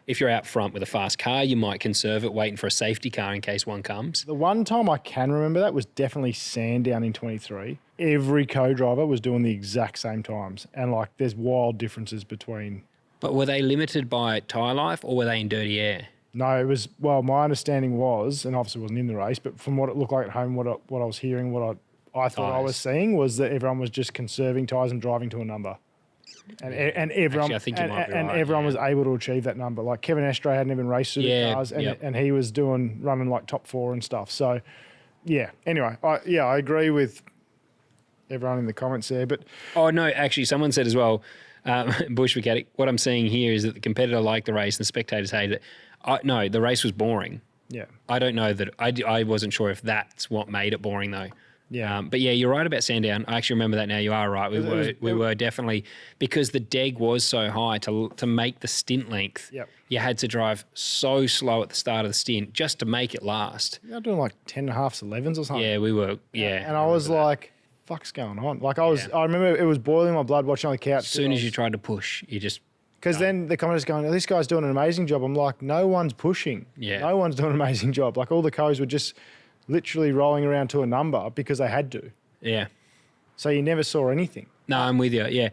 if you're out front with a fast car, you might conserve it, waiting for a safety car in case one comes. The one time I can remember that was definitely Sandown in 23. Every co-driver was doing the exact same times. And there's wild differences between... But were they limited by tyre life or were they in dirty air? No, it was... Well, my understanding was, and obviously wasn't in the race, but from what it looked like at home, what I was hearing, I thought I was seeing was that everyone was just conserving tyres and driving to a number. And everyone, actually, I think you might be right, everyone was able to achieve that number. Like Kevin Estray hadn't even raced Supercars, and he was running like top 4 and stuff. So, yeah. Anyway, I agree with everyone in the comments there. But oh no, actually, someone said as well, Bush Mechanic. What I'm seeing here is that the competitor liked the race and the spectators hated it. No, the race was boring. Yeah, I don't know that. I wasn't sure if that's what made it boring though. Yeah. But yeah, you're right about Sandown. I actually remember that now. You are right. We were definitely, because the DEG was so high to make the stint length, you had to drive so slow at the start of the stint just to make it last. You're doing like 10.5s, 11s or something. Yeah, we were. Yeah. And I was like, fuck's going on? Like I remember it was boiling my blood watching on the couch. As soon as you tried to push, you just... Because then the commenters going, this guy's doing an amazing job. I'm like, no one's pushing. Yeah. No one's doing an amazing job. Like all the co's were just... literally rolling around to a number because they had to. Yeah. So you never saw anything. No, I'm with you. Yeah.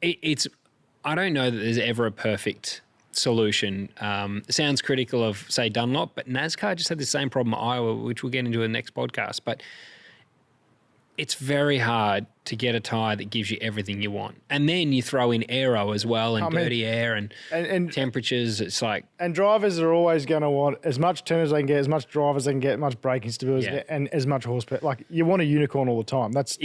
I don't know that there's ever a perfect solution. It sounds critical of, say, Dunlop, but NASCAR just had the same problem at Iowa, which we'll get into in the next podcast. But it's very hard to get a tyre that gives you everything you want. And then you throw in aero as well and dirty air and temperatures. It's like... And drivers are always going to want as much turn as they can get, as much drive as they can get, as much braking stability and as much horsepower. Like you want a unicorn all the time. That's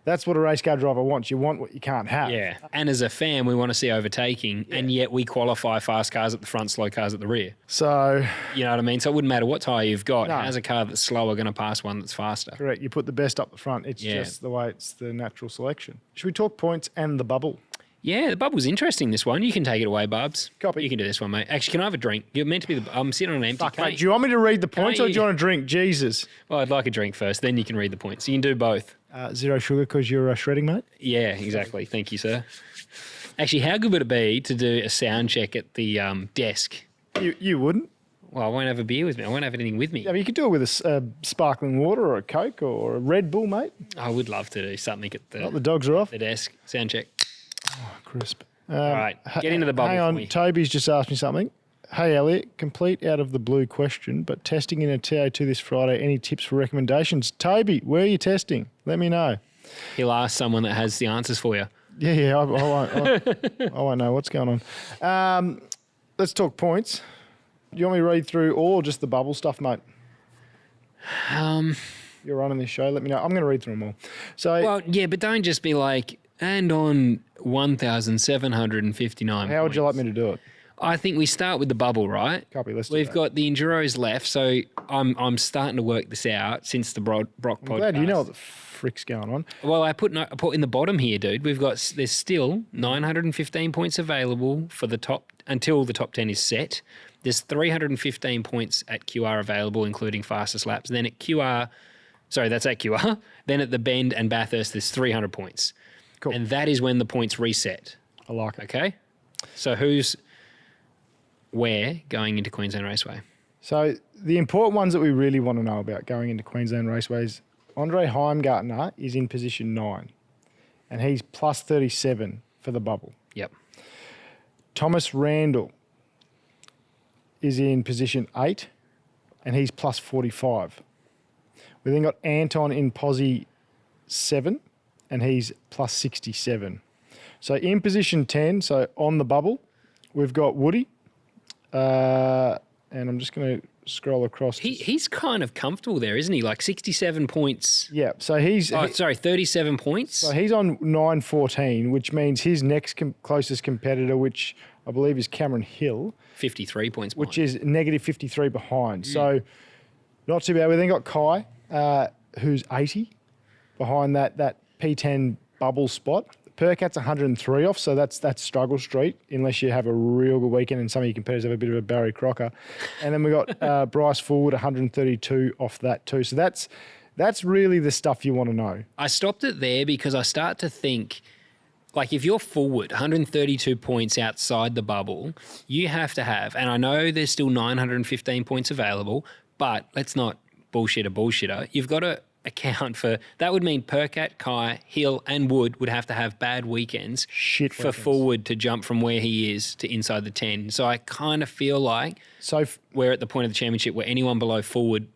That's what a race car driver wants. You want what you can't have. Yeah. And as a fan, we want to see overtaking, and yet we qualify fast cars at the front, slow cars at the rear. So, You know what I mean? So it wouldn't matter what tyre you've got. No. How's a car that's slower going to pass one that's faster? correct. You put the best up the front. It's just the way it's the natural selection. Should we talk points and the bubble? Yeah, the bubble's interesting, this one. You can take it away, Bubs. Copy. You can do this one, mate. Actually, can I have a drink? You're meant to be I'm sitting on an empty Fuck, can. mate, do you want me to read the points or do you- you want to drink? Jesus. Well, I'd like a drink first, then you can read the points. You can do both. Zero sugar because you're shredding, mate? Yeah, exactly. Thank you, sir. Actually, how good would it be to do a sound check at the desk? You wouldn't? Well, I won't have a beer with me. I won't have anything with me. Yeah, but you could do it with a sparkling water or a Coke or a Red Bull, mate. I would love to do something at Oh, the dogs are off. the desk. Sound check. Crisp. All right, get into the bubble Hang for on, me. Toby's just asked me something. Hey, Elliot, complete out of the blue question, but testing in a TO2 this Friday, any tips for recommendations? Toby, where are you testing? Let me know. He'll ask someone that has the answers for you. Yeah, I won't know what's going on. Let's talk points. Do you want me to read through all or just the bubble stuff, mate? You're running this show. Let me know. I'm going to read through them all. So, Well, yeah, but don't just be like, and on 1,759 how would you like me to do it? I think we start with the bubble, right? Copy. Let's do We've that. got the Enduros left, so I'm starting to work this out since the Broc podcast. I'm glad you know what the frick's going on. Well, I put in the bottom here, dude. There's still 915 points available for the top until the top 10 is set. There's 315 points at QR available, including fastest laps. Then at QR, that's at QR. Then at the Bend and Bathurst, there's 300 points. Cool. And that is when the points reset. I like it. Okay. So who's where going into Queensland Raceway? So the important ones that we really want to know about going into Queensland Raceways, Andre Heimgartner is in position 9 and he's plus 37 for the bubble. Yep. Thomas Randall is in position 8 and he's plus 45. We then got Anton in posi 7 and he's plus 67. So in position 10, so on the bubble, we've got Woody. And I'm just going to scroll across. He's kind of comfortable there, isn't he? Like 67 points. Yeah, so he's... 37 points. So he's on 914, which means his next closest competitor, which I believe is Cameron Hill, 53 points behind. which is negative 53 behind. So not too bad. We then got Kai, who's 80 behind that P10 bubble spot. Percat's 103 off, so that's struggle street unless you have a real good weekend and some of your competitors have a bit of a Barry Crocker. And then we got Bryce Forward 132 off that too. So that's really the stuff you want to know. I stopped it there because I start to think, like, if you're forward 132 points outside the bubble, you have to have, and I know there's still 915 points available, but let's not bullshit a bullshitter. You've got to account for, that would mean Percat, Kai, Hill and Wood would have to have bad weekends for Forward to jump from where he is to inside the 10. So I kind of feel like we're at the point of the championship where anyone below Forward,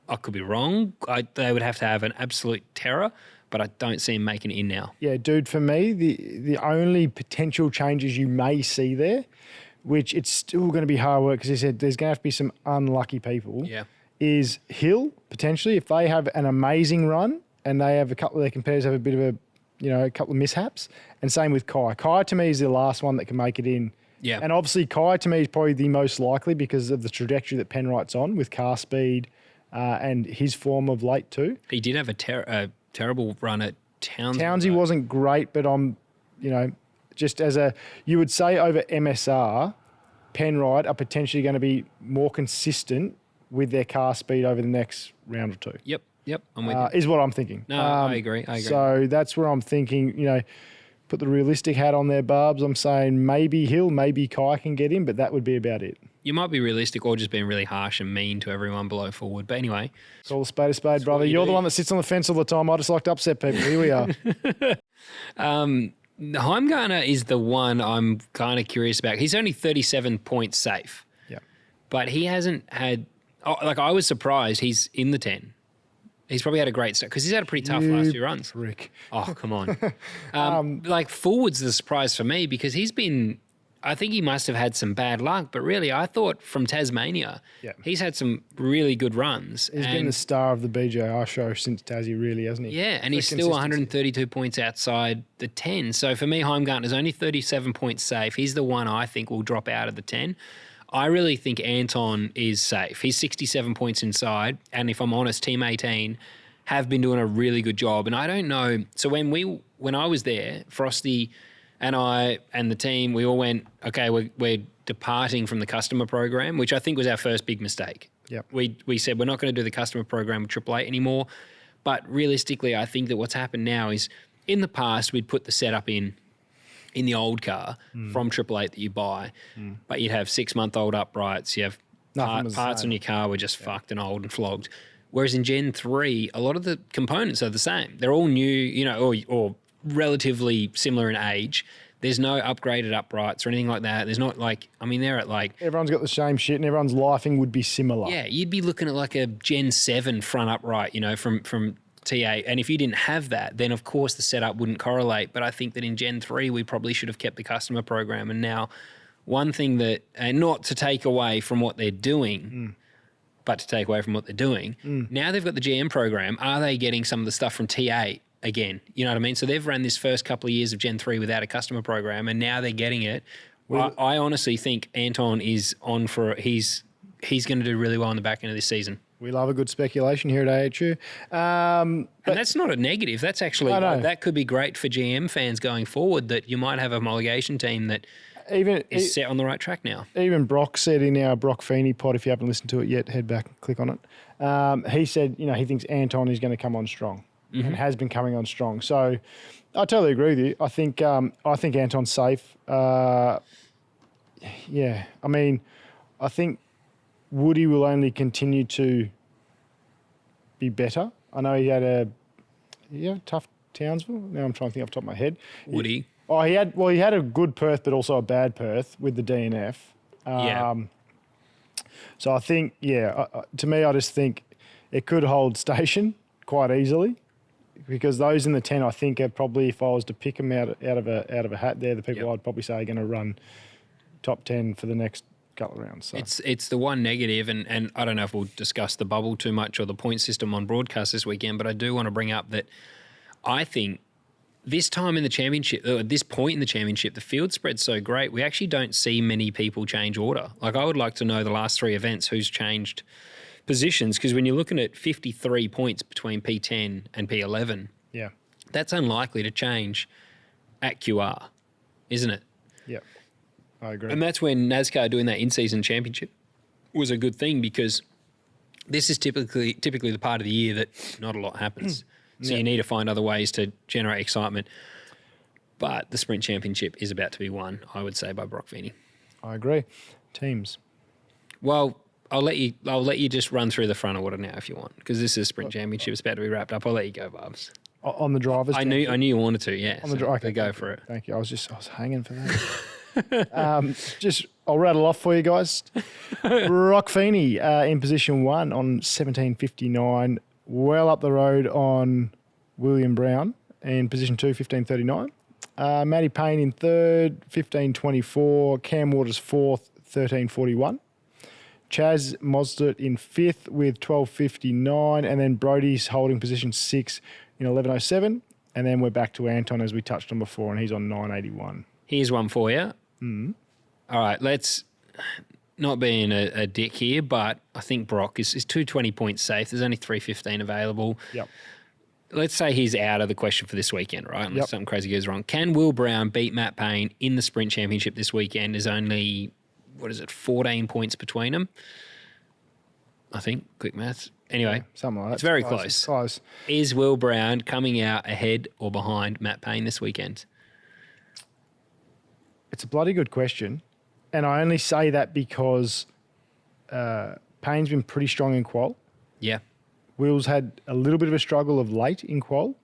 I could be wrong, they would have to have an absolute terror, but I don't see him making it in now. Yeah, dude, for me, the only potential changes you may see there, which it's still going to be hard work because he said there's going to have to be some unlucky people. Yeah. Is Hill, potentially, if they have an amazing run and they have a couple of their competitors have a bit of a couple of mishaps, and same with Kai. Kai, to me, is the last one that can make it in. Yeah. And obviously, Kai, to me, is probably the most likely because of the trajectory that Penrite's on with car speed and his form of late too. He did have a terrible run at Townsville. Townsy wasn't great, but just as you would say over MSR, Penrite are potentially going to be more consistent with their car speed over the next round or two. Yep, I'm with you. Is what I'm thinking. No, I agree. So that's where I'm thinking, put the realistic hat on there, Barbs. I'm saying maybe Hill, maybe Kai can get in, but that would be about it. You might be realistic or just being really harsh and mean to everyone below Forward. But anyway. Call a spade, brother. what you You're do. the one that sits on the fence all the time. I just like to upset people. Here we are. Heimgartner is the one I'm kind of curious about. He's only 37 points safe. Yeah. But he hasn't had... I was surprised he's in the 10. He's probably had a great start because he's had a pretty tough last few runs. Rick. Oh, come on. Forward's the surprise for me because he's been I think he must have had some bad luck, but really I thought from Tasmania, he's had some really good runs. He's been the star of the BJR show since Tassie, really, hasn't he? Yeah, and he's still 132 points outside the 10. So for me, Heimgartner's only 37 points safe. He's the one I think will drop out of the 10. I really think Anton is safe. He's 67 points inside, and if I'm honest, Team 18 have been doing a really good job. And I don't know. So when I was there, Frosty and I and the team, we all went, okay, we're departing from the customer program, which I think was our first big mistake. Yep. We said we're not going to do the customer program with Triple Eight anymore. But realistically, I think that what's happened now is in the past we'd put the setup in the old car from Triple Eight that you buy, but you'd have 6-month-old uprights, you have parts on your car were just fucked and old and flogged. Whereas in Gen 3, a lot of the components are the same. They're all new, or relatively similar in age. There's no upgraded uprights or anything like that. There's not they're at Everyone's got the same shit and everyone's lifing would be similar. Yeah, you'd be looking at like a Gen 7 front upright, from T8. And if you didn't have that, then of course the setup wouldn't correlate. But I think that in Gen 3, we probably should have kept the customer program. And now one thing that, and not to take away from what they're doing, but to take away from what they're doing, now they've got the GM program. Are they getting some of the stuff from T8 again? You know what I mean? So they've run this first couple of years of Gen 3 without a customer program, and now they're getting it. I honestly think Anton is on for he's going to do really well in the back end of this season. We love a good speculation here at AHU. And that's not a negative. That's actually, that could be great for GM fans going forward, that you might have a homologation team that is set on the right track now. Even Broc said in our Broc Feeney pod, if you haven't listened to it yet, head back and click on it. He said, he thinks Anton is going to come on strong and has been coming on strong. So I totally agree with you. I think Anton's safe. I think Woody will only continue to be better. I know he had a tough Townsville. Now I'm trying to think off the top of my head. Woody. He had a good Perth, but also a bad Perth with the DNF. So I think, to me, I just think it could hold station quite easily, because those in the 10, I think, are probably, if I was to pick them out of a hat, they're the people I'd probably say are going to run top 10 for the next couple of rounds. So. It's the one negative, and I don't know if we'll discuss the bubble too much or the point system on broadcast this weekend, but I do want to bring up that I think this time in the championship, at this point in the championship, the field spread's so great, we actually don't see many people change order. Like, I would like to know the last 3 events who's changed positions, because when you're looking at 53 points between P10 and P11, that's unlikely to change at QR, isn't it? Yeah, I agree. And that's when NASCAR doing that in-season championship was a good thing, because this is typically the part of the year that not a lot happens. So you need to find other ways to generate excitement. But the Sprint Championship is about to be won, I would say, by Broc Feeney. I agree. Teams. Well, I'll let you just run through the front order now if you want, because this is Sprint Championship. It's about to be wrapped up. I'll let you go, Barbs. On the drivers? I knew you wanted to, yeah. On the okay, go for it. Thank you. I was hanging for that. I'll rattle off for you guys. Broc Feeney in position 1 on 17.59. Well up the road on William Brown in position 2, 15.39. Matty Payne in 3rd, 15.24. Cam Waters 4th, 13.41. Chaz Mostert in 5th with 12.59. And then Brody's holding position 6 in 11.07. And then we're back to Anton, as we touched on before, and he's on 9.81. Here's one for you. All right, let's not being a dick here, but I think Broc is 220 points safe. There's only 315 available. Yep. Let's say he's out of the question for this weekend, right? Unless something crazy goes wrong. Can Will Brown beat Matt Payne in the Sprint Championship this weekend? There's only, 14 points between them? I think, quick maths. Anyway, something like that. It's very close. Close. Is Will Brown coming out ahead or behind Matt Payne this weekend? It's a bloody good question. And I only say that because Payne's been pretty strong in qual. Yeah. Will's had a little bit of a struggle of late in qual.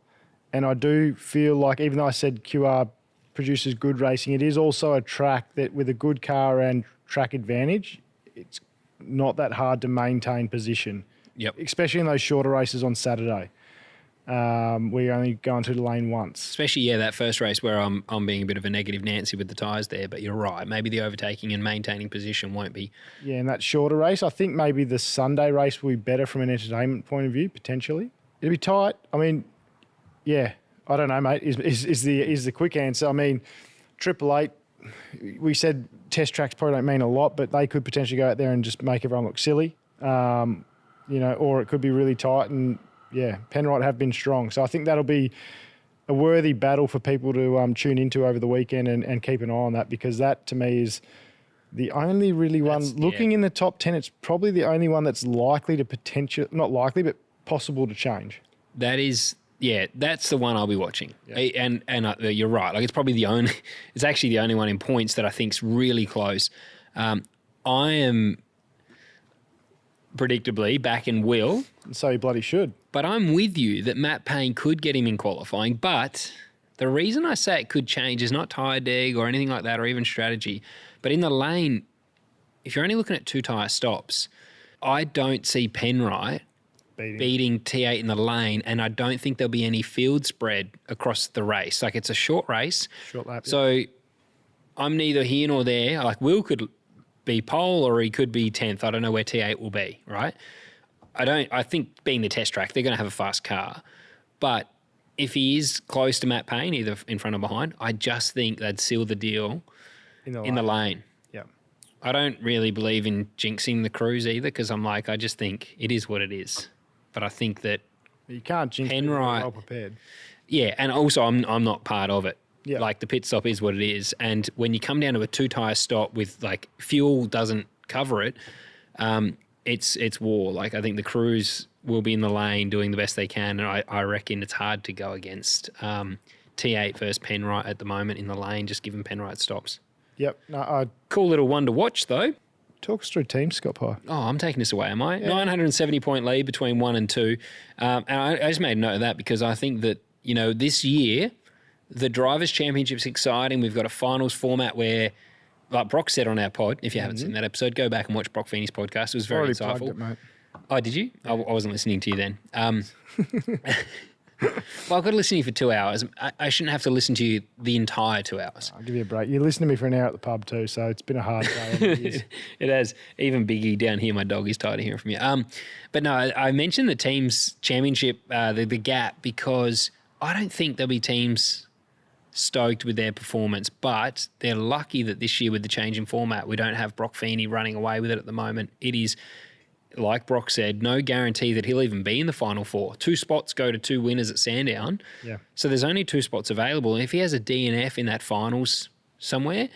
And I do feel like, even though I said QR produces good racing, it is also a track that, with a good car and track advantage, it's not that hard to maintain position. Yep. Especially in those shorter races on Saturday. we're only going through the lane once. Especially, that first race where I'm being a bit of a negative Nancy with the tyres there, but you're right. Maybe the overtaking and maintaining position won't be. Yeah, in that shorter race, I think maybe the Sunday race will be better from an entertainment point of view, potentially. It'll be tight. I mean, yeah, I don't know, mate, is the quick answer. I mean, 888, we said test tracks probably don't mean a lot, but they could potentially go out there and just make everyone look silly, or it could be really tight. And, yeah, Penrite have been strong. So I think that'll be a worthy battle for people to tune into over the weekend and keep an eye on that, because that, to me, is the only really one. Looking in the top 10, it's probably the only one that's likely to not likely, but possible to change. That is... Yeah, that's the one I'll be watching. Yeah. And you're right. Like, it's probably it's actually the only one in points that I think's really close. I am predictably back in Will. And so you bloody should. But I'm with you that Matt Payne could get him in qualifying. But the reason I say it could change is not tyre deg or anything like that, or even strategy. But in the lane, if you're only looking at 2 tyre stops, I don't see Penrite beating T8 in the lane, and I don't think there'll be any field spread across the race. Like, it's a short race. Short lap. So I'm neither here nor there. Like, Will could be pole or he could be 10th. I don't know where T8 will be, right? I think being the test track, they're going to have a fast car. But if he is close to Matt Payne, either in front or behind, I just think they'd seal the deal in the lane. Yeah. I don't really believe in jinxing the crews either, because I'm like, I just think it is what it is. But I think that you can't jinx Penrite, well prepared. Yeah, and also I'm not part of it. Yeah. Like, the pit stop is what it is, and when you come down to a 2-tyre stop with, like, fuel doesn't cover it, it's war. Like, I think the crews will be in the lane doing the best they can, and I reckon it's hard to go against T8 versus Penrite at the moment in the lane, just given Penrite stops. Yep. No, cool little one to watch though. Talk us through teams, Scott Pye. Oh, I'm taking this away, am I? Yeah. 970-point lead between 1 and 2. And I just made a note of that because I think that, this year, the Drivers' Championship's exciting. We've got a finals format where, like Broc said on our pod, if you haven't seen that episode, go back and watch Broc Feeney's podcast. It was very insightful. Plugged it, mate. Oh, did you? I wasn't listening to you then. Well, I've got to listen to you for 2 hours. I shouldn't have to listen to you the entire 2 hours. I'll give you a break. You listened to me for an hour at the pub too, so it's been a hard day. It has. Even Biggie down here, my dog, is tired of hearing from you. But no, I mentioned the teams' championship, the gap, because I don't think there'll be teams stoked with their performance, but they're lucky that this year with the change in format, we don't have Broc Feeney running away with it at the moment. It is, like Broc said, no guarantee that he'll even be in the Final Four. 2 spots go to 2 winners at Sandown. Yeah. So there's only 2 spots available. And if he has a DNF in that finals somewhere,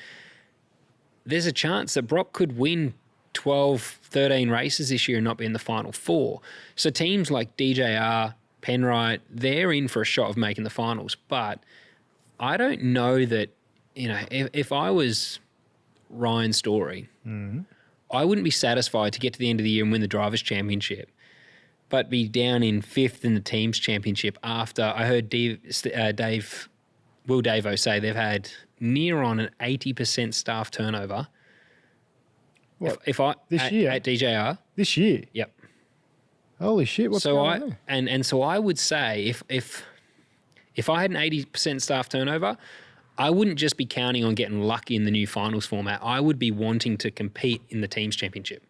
there's a chance that Broc could win 12, 13 races this year and not be in the Final Four. So teams like DJR, Penrite, they're in for a shot of making the finals. But I don't know that, if I was Ryan Story, I wouldn't be satisfied to get to the end of the year and win the Drivers' Championship, but be down in 5th in the Teams' Championship after I heard Will Davo say they've had near on an 80% staff turnover. What? This year? At DJR. This year? Yep. Holy shit, what's going on there? And so I would say if I had an 80% staff turnover, I wouldn't just be counting on getting lucky in the new finals format. I would be wanting to compete in the Teams' Championship.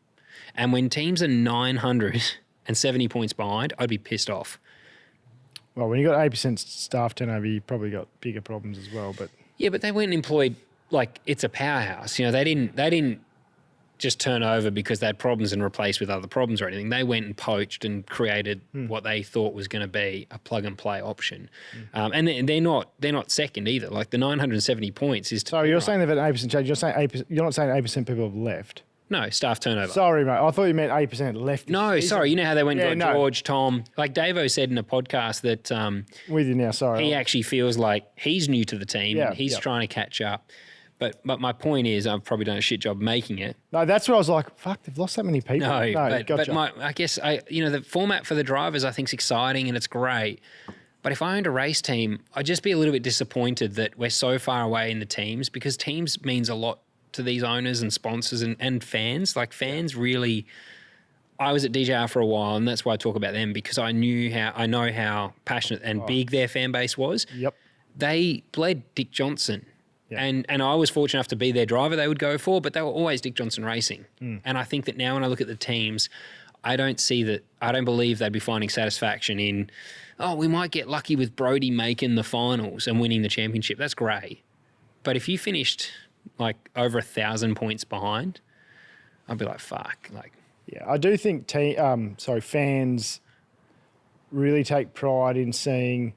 And when teams are 970 points behind, I'd be pissed off. Well, when you got 8% staff turnover, you probably got bigger problems as well. But yeah, but they went and employed, like, it's a powerhouse. They didn't just turn over because they had problems and replaced with other problems or anything. They went and poached and created what they thought was going to be a plug and play option. And they're not second either. Like, the 970 points is. So you're saying they've had an 8% change. You're not saying 8% people have left. No, staff turnover. Sorry, mate. I thought you meant 8% left. No, sorry. You know how they went and got George, Tom. Like Davo said in a podcast that with you now. Sorry, he actually feels like he's new to the team. And he's trying to catch up. But my point is, I've probably done a shit job making it. No, that's where I was like, fuck, they've lost that many people. No, gotcha. but I guess the format for the drivers I think is exciting and it's great. But if I owned a race team, I'd just be a little bit disappointed that we're so far away in the teams, because teams means a lot to these owners and sponsors and fans. Like, fans really, I was at DJR for a while, and that's why I talk about them, because I know how passionate and big their fan base was. Yep. They bled Dick Johnson. Yeah. And I was fortunate enough to be their driver they would go for, but they were always Dick Johnson Racing. And I think that now when I look at the teams, I don't believe they'd be finding satisfaction in, we might get lucky with Brody making the finals and winning the championship. That's great. But if you finished like over 1,000 points behind, I'd be like, fuck. Like, yeah, I do think fans really take pride in seeing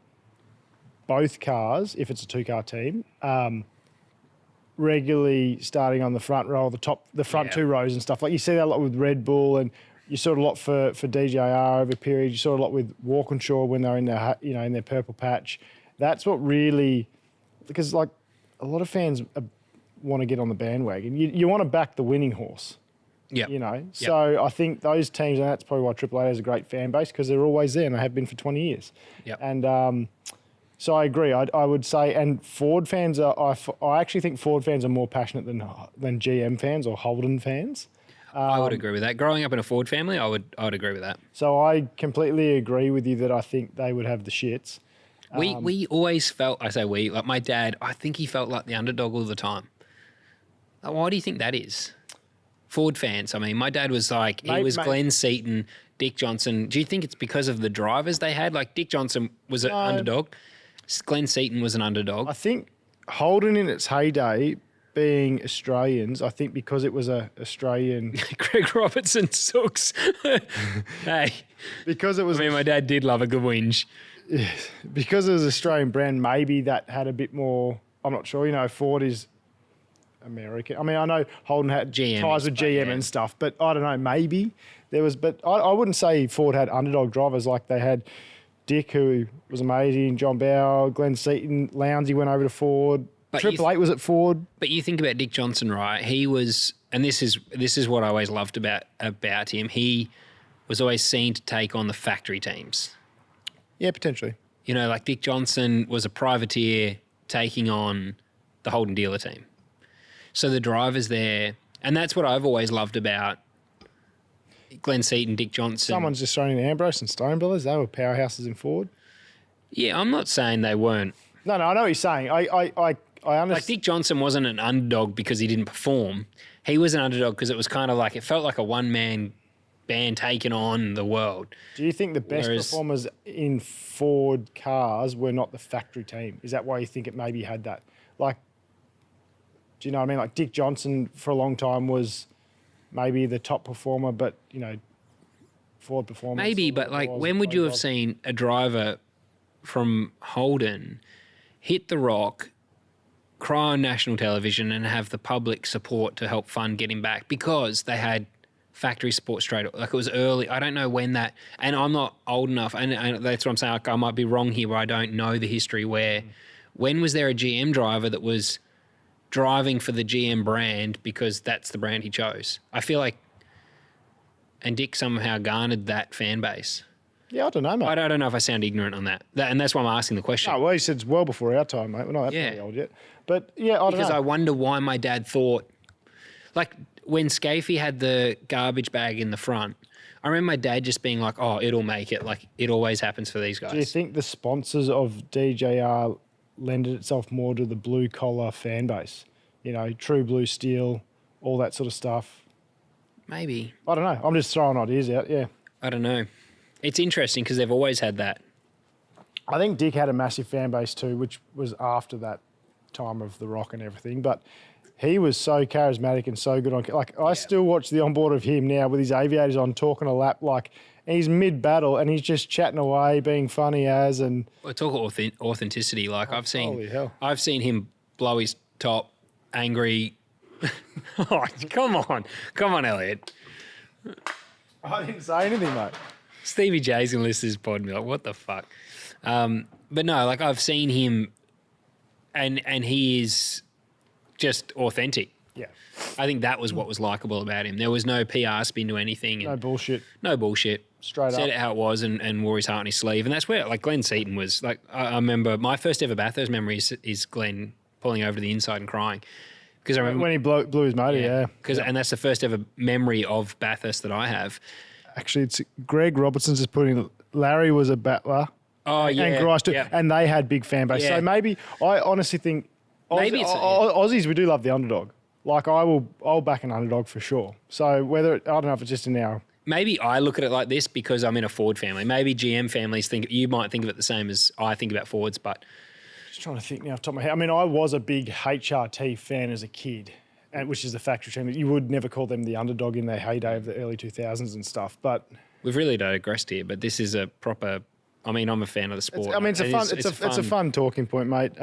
both cars, if it's a two-car team, regularly starting on the front row, the front two rows and stuff. Like you see that a lot with Red Bull, and you saw it a lot for DJR over a period. You saw it a lot with Walkinshaw when they were in their purple patch. That's what really, because like a lot of fans want to get on the bandwagon. You want to back the winning horse. yeah. So I think those teams, and that's probably why Triple A has a great fan base, because they're always there and they have been for 20 years. Yep. And so I agree. I would say, and Ford fans I actually think Ford fans are more passionate than GM fans or Holden fans. I would agree with that. Growing up in a Ford family, I would agree with that. So I completely agree with you that I think they would have the shits. We always felt, I say we, like my dad, I think he felt like the underdog all the time. Like, why do you think that is? Ford fans. I mean, my dad was like, he was Glenn Seaton, Dick Johnson. Do you think it's because of the drivers they had? Like Dick Johnson was an underdog. Glenn Seaton was an underdog. I think Holden in its heyday, being Australians, I think because it was a Australian... Greg Robertson sucks. Hey. Because it was... I mean, my dad did love a good whinge. Because it was an Australian brand, maybe that had a bit more... I'm not sure. Ford is American. I mean, I know Holden had ties with GM and stuff, but I don't know, maybe there was... But I wouldn't say Ford had underdog drivers like they had Dick, who was amazing, John Bauer, Glenn Seaton, Lounsey went over to Ford... Triple Eight was at Ford. But you think about Dick Johnson, right? He was, and this is what I always loved about him. He was always seen to take on the factory teams. Yeah, potentially. Like Dick Johnson was a privateer taking on the Holden dealer team. So the drivers there, and that's what I've always loved about Glenn Seaton, Dick Johnson. Someone's just thrown in Ambrose and Stone Brothers. They were powerhouses in Ford. Yeah, I'm not saying they weren't. No, I know what you're saying. I understand. Like Dick Johnson wasn't an underdog because he didn't perform. He was an underdog because it was kind of like, it felt like a one-man band taking on the world. Do you think the best performers in Ford cars were not the factory team? Is that why you think it maybe had that? Like, do you know what I mean? Like Dick Johnson for a long time was maybe the top performer, but, Ford performance. Maybe, but like when would you have seen a driver from Holden hit the rock, cry on national television and have the public support to help fund getting back because they had factory support straight up. Like it was early. I don't know when that, and I'm not old enough, and that's what I'm saying. Like I might be wrong here where I don't know the history when was there a GM driver that was driving for the GM brand because that's the brand he chose? I feel like, and Dick somehow garnered that fan base. Yeah, I don't know, mate. I don't know if I sound ignorant on that. And that's why I'm asking the question. Oh, well, he said it's well before our time, mate. We're not that bloody old yet. But, yeah, I don't know. Because I wonder why my dad thought... Like, when Scafey had the garbage bag in the front, I remember my dad just being like, it'll make it. Like, it always happens for these guys. Do you think the sponsors of DJR lended itself more to the blue-collar fan base? True Blue Steel, all that sort of stuff? Maybe. I don't know. I'm just throwing ideas out, yeah. I don't know. It's interesting because they've always had that. I think Dick had a massive fan base too, which was after that time of the Rock and everything. But he was so charismatic and so good on. Like I still watch the onboard of him now with his aviators on, talking a lap. Like he's mid battle and he's just chatting away, being funny as and. Well, talk authenticity. Like I've holy hell. seen him blow his top, angry. Come on, Elliot. I didn't say anything, mate. Stevie J's gonna listen to this pod and be like, what the fuck? But no, like I've seen him and he is just authentic. Yeah. I think that was what was likable about him. There was no PR spin to anything. No bullshit. No bullshit. Straight Said up. it how it was and wore his heart on his sleeve. And that's where, like, Glenn Seaton was, like, I remember my first ever Bathurst memory is Glenn pulling over to the inside and crying. Because I remember when he blew his motor, yeah. And that's the first ever memory of Bathurst that I have. Actually, it's Greg Robertson's just putting in. Larry was a battler. Oh, yeah. And Grice too. Yep. And they had big fan base. Yeah. So maybe, I honestly think, Maybe it's- Aussies, we do love the underdog. Like, I'll back an underdog for sure. So whether, I don't know if it's just in our... Maybe I look at it like this because I'm in a Ford family. Maybe GM families you might think of it the same as I think about Fords, but... Just trying to think now off the top of my head. I mean, I was a big HRT fan as a kid, which is the factory team. You would never call them the underdog in their heyday of the early 2000s and stuff, but... We've really digressed here, but this is a proper... I mean, I'm a fan of the sport. It's a fun talking point, mate.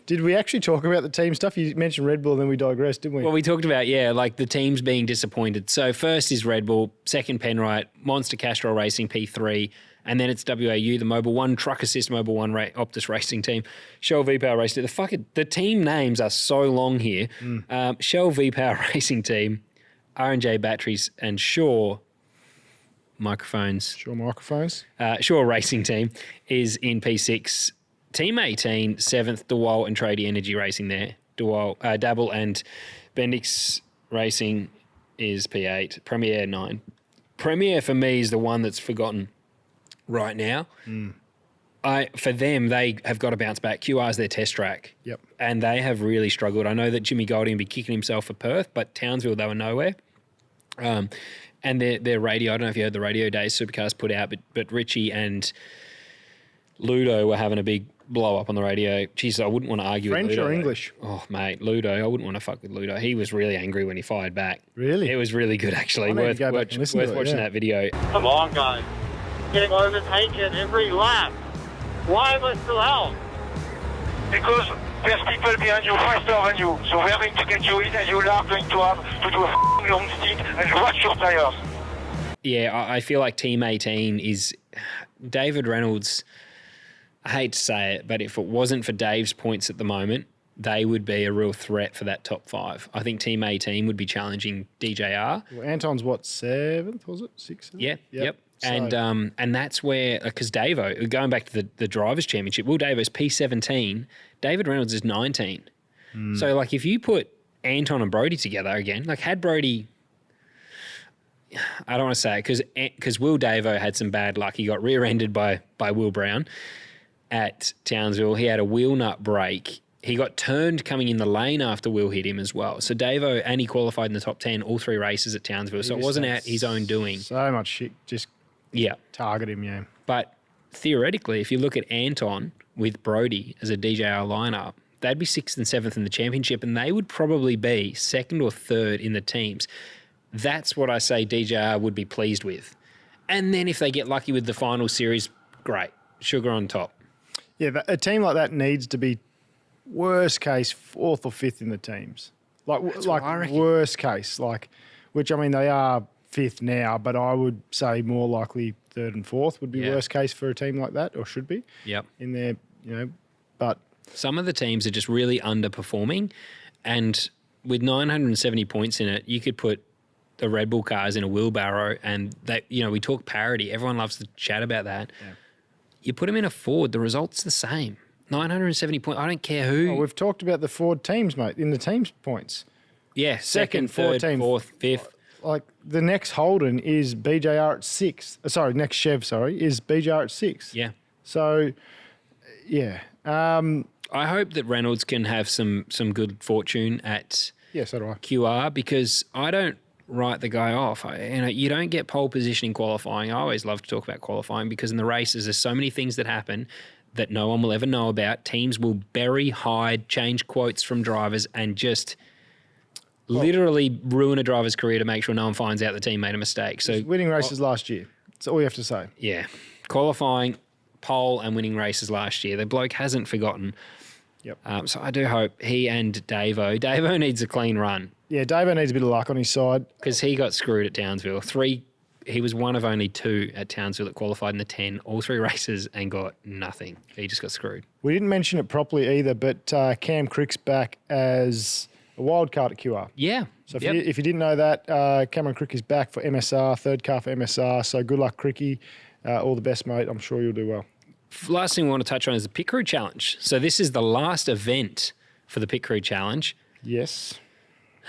Did we actually talk about the team stuff? You mentioned Red Bull, and then we digressed, didn't we? Well, we talked about, like the teams being disappointed. So first is Red Bull, second Penrite, Monster Castrol Racing P3, and then it's WAU, the Mobile One Truck Assist Mobile One Optus Racing Team, Shell V-Power Racing Team. The team names are so long here. Shell V-Power Racing Team, R&J Batteries, and Shaw Microphones. Shaw Racing Team is in P6. Team 18, 7th, DeWalt and Tradie Energy Racing there. Dabble and Bendix Racing is P8. Premier 9. Premier for me is the one that's forgotten right now. For them, they have got to bounce back. QR's their test track. Yep. And they have really struggled. I know that Jimmy Goldie will be kicking himself for Perth, but Townsville, they were nowhere. And their radio, I don't know if you heard the radio days Supercars put out, but Richie and Ludo were having a big blow up on the radio. Jeez, I wouldn't want to argue French with Ludo. or English? Oh, mate, Ludo, I wouldn't want to fuck with Ludo. He was really angry when he fired back. Really? It was really good, actually. I need to Worth go back and listen to it, watching yeah. that video. Come on, guys. Getting overtaken every lap. Why am I still out? Because there's people behind you faster than you, so they're going to get you in and you are going to have to do a f***ing long stint and watch your tires. Yeah, I feel like Team 18 is David Reynolds. I hate to say it, but if it wasn't for Dave's points at the moment, they would be a real threat for that top 5. I think Team 18 would be challenging DJR. Well, Anton's what, 7th, was it? 6th? Yeah, yep. So- And that's where, because Davo, going back to the Drivers' Championship, Will Davo's P17, David Reynolds is 19. So, like, if you put Anton and Brody together again, like, had Brody... I don't want to say it because Will Davo had some bad luck. He got rear-ended by Will Brown at Townsville. He had a wheel nut break. He got turned coming in the lane after Will hit him as well. So Davo, and he qualified in the top 10 all 3 races at Townsville. So it wasn't at his own doing. So much shit. Just target him, yeah. But theoretically, if you look at Anton with Brody as a DJR lineup, they'd be 6th and 7th in the championship, and they would probably be 2nd or 3rd in the teams. That's what I say DJR would be pleased with. And then if they get lucky with the final series, great. Sugar on top. Yeah, a team like that needs to be worst case 4th or 5th in the teams. Like what I reckon. worst case, which I mean they are 5th now, but I would say more likely 3rd and 4th would be worst case for a team like that, or should be. Yep. In there, but some of the teams are just really underperforming, and with 970 points in it, you could put the Red Bull cars in a wheelbarrow, and that, we talk parity. Everyone loves to chat about that. Yeah. You put them in a Ford, the result's the same. 970 points. I don't care who. We've talked about the Ford teams, mate, in the teams points. Yeah, second, 14th, third, 4th, 5th. Like the next Holden is BJR at 6. Next Chev, is BJR at 6. Yeah. So, yeah. I hope that Reynolds can have some good fortune at so do I. QR, because I don't write the guy off. You don't get pole position in qualifying. I always love to talk about qualifying because in the races there's so many things that happen that no one will ever know about. Teams will bury, hide, change quotes from drivers and just literally ruin a driver's career to make sure no one finds out the team made a mistake. So winning races last year. That's all you have to say. Yeah. Qualifying, pole and winning races last year. The bloke hasn't forgotten. Yep. So I do hope he and Davo needs a clean run. Yeah, Davo needs a bit of luck on his side. Because he got screwed at Townsville. He was one of only 2 at Townsville that qualified in the 10, all 3 races, and got nothing. He just got screwed. We didn't mention it properly either, but Cam Crick's back as a wild card at QR. Yeah. So if you didn't know that, Cameron Crick is back for MSR, 3rd car for MSR. So good luck, Cricky. All the best, mate. I'm sure you'll do well. Last thing we want to touch on is the Pit Crew Challenge. So this is the last event for the Pit Crew Challenge. Yes.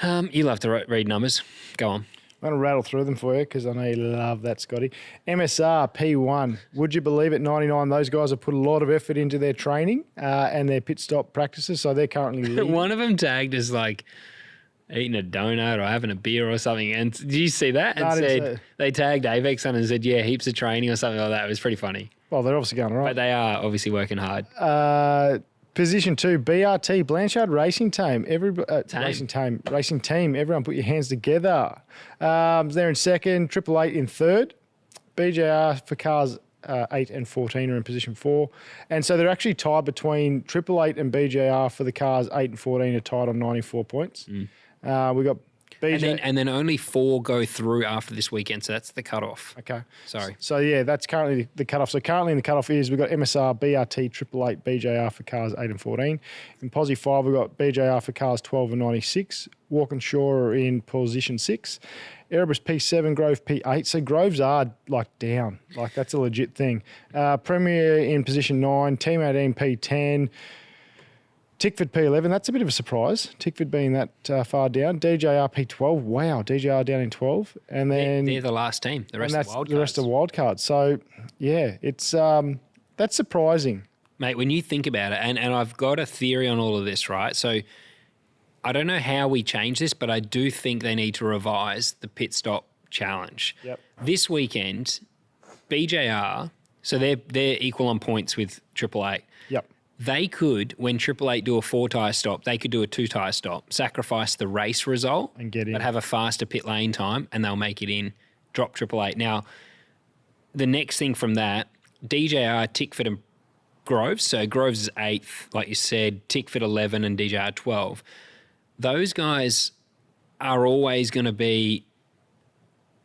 You love to read numbers. Go on. I'm going to rattle through them for you because I know you love that, Scotty. MSR P1. Would you believe at 99 those guys have put a lot of effort into their training and their pit stop practices, so they're currently leading. One of them tagged as like eating a donut or having a beer or something. And did you see that? And said they tagged Avex on and said, yeah, heaps of training or something like that. It was pretty funny. Well, they're obviously going all right. But they are obviously working hard. Position 2, BRT, Blanchard Racing Team. Racing Team. Everyone put your hands together. They're in second, Triple Eight in third. BJR for cars 8 and 14 are in position 4. And so they're actually tied between Triple Eight and BJR for the cars 8 and 14 are tied on 94 points. We've got BJ. And then only 4 go through after this weekend, so that's the cutoff. Okay. Sorry. So, yeah, that's currently the cutoff. So, currently in the cutoff is we've got MSR, BRT, Triple Eight, BJR for cars 8 and 14. In Posi 5, we've got BJR for cars 12 and 96. Walkinshaw are in position 6. Erebus P7, Grove P8. So, Groves are, like, down. Like, that's a legit thing. Premier in position 9. Team 18 P10. Tickford P11, that's a bit of a surprise. Tickford being that far down. DJR P12, wow, DJR down in 12. And then they're the last team. The rest are wildcards. The rest are wildcards. So, yeah, it's that's surprising. Mate, when you think about it, and I've got a theory on all of this, right? So I don't know how we change this, but I do think they need to revise the pit stop challenge. Yep. This weekend, BJR, so they're equal on points with Triple Eight. Yep. They could, when Triple Eight do a 4-tyre stop, they could do a 2-tyre stop, sacrifice the race result and get in, but have a faster pit lane time, and they'll make it in, drop Triple Eight. Now, the next thing from that, DJR, Tickford and Groves. So Groves is 8th, like you said, Tickford 11 and DJR 12. Those guys are always going to be,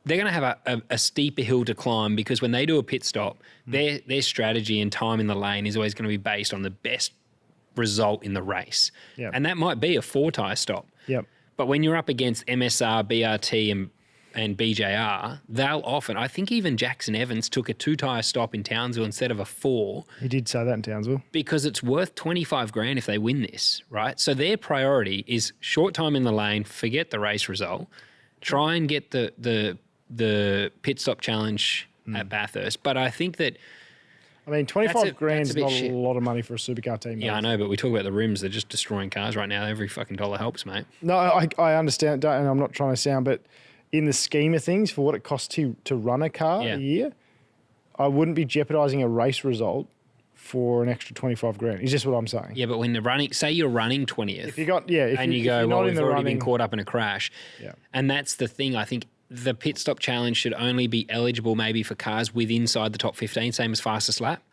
they're going to have a steeper hill to climb because when they do a pit stop, their strategy and time in the lane is always going to be based on the best result in the race. Yep. And that might be a 4-tyre stop. Yep. But when you're up against MSR, BRT and BJR, they'll often, I think even Jackson Evans took a 2-tyre stop in Townsville instead of a 4. He did say that in Townsville. Because it's worth 25 grand if they win this, right? So their priority is short time in the lane, forget the race result, try and get the pit stop challenge at Bathurst. But I think that, I mean, 25 grand is not shit. a lot of money for a supercar team. Yeah, I know, but we talk about the rims. They're just destroying cars right now. Every fucking dollar helps, mate. No, I understand, and I'm not trying to sound, but in the scheme of things, for what it costs to run a car a year, I wouldn't be jeopardising a race result for an extra 25 grand. Is just what I'm saying. Yeah, but when the running, say you're running 20th. If you got, and you go, well, we've already running, been caught up in a crash. Yeah. And that's the thing. I think the pit stop challenge should only be eligible maybe for cars with inside the top 15, same as fastest lap.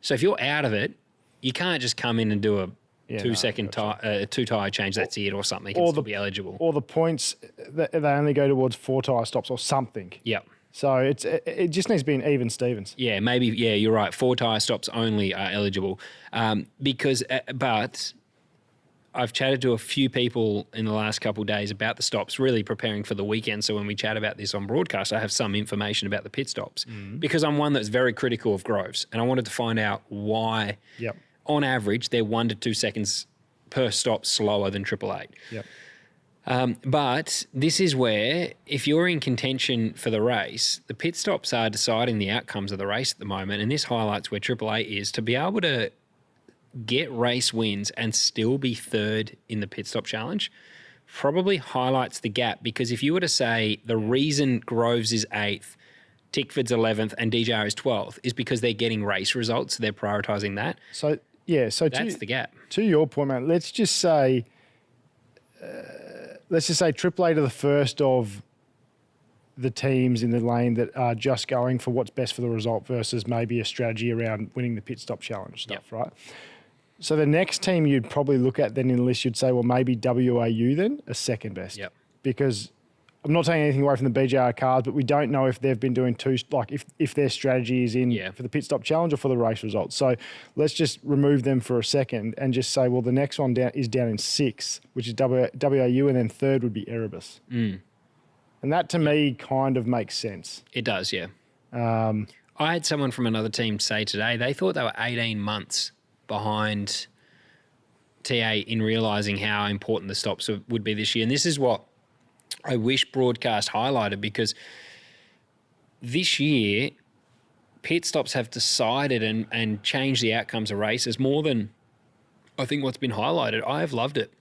So if you're out of it, you can't just come in and do a 2-tyre change, that's it, or something. It can still be eligible. Or the points, they only go towards 4-tyre stops or something. Yep. So it just needs to be an even Stevens. Yeah, maybe, yeah, you're right. 4-tyre stops only are eligible. But I've chatted to a few people in the last couple of days about the stops, really preparing for the weekend. So when we chat about this on broadcast, I have some information about the pit stops because I'm one that's very critical of Groves, and I wanted to find out why, on average, they're 1 to 2 seconds per stop slower than Triple Eight. Yep. But this is where, if you're in contention for the race, the pit stops are deciding the outcomes of the race at the moment, and this highlights where Triple Eight is to be able to get race wins and still be third in the pit stop challenge probably highlights the gap, because if you were to say the reason Groves is 8th, Tickford's 11th and DJR is 12th is because they're getting race results, they're prioritising that. So, yeah, so that's the gap. To your point, mate, let's just say Triple Eight are the first of the teams in the lane that are just going for what's best for the result versus maybe a strategy around winning the pit stop challenge stuff, right? So the next team you'd probably look at then in the list, you'd say, well, maybe WAU then, a second best. Yep. Because I'm not taking anything away from the BJR cars, but we don't know if they've been doing if their strategy is in for the pit stop challenge or for the race results. So let's just remove them for a second and just say, well, the next one is down in 6th, which is WAU, and then third would be Erebus. And that to me kind of makes sense. It does, yeah. I had someone from another team say today they thought they were 18 months behind TA in realising how important the stops would be this year. And this is what I wish broadcast highlighted, because this year pit stops have decided and changed the outcomes of races more than I think what's been highlighted. I have loved it.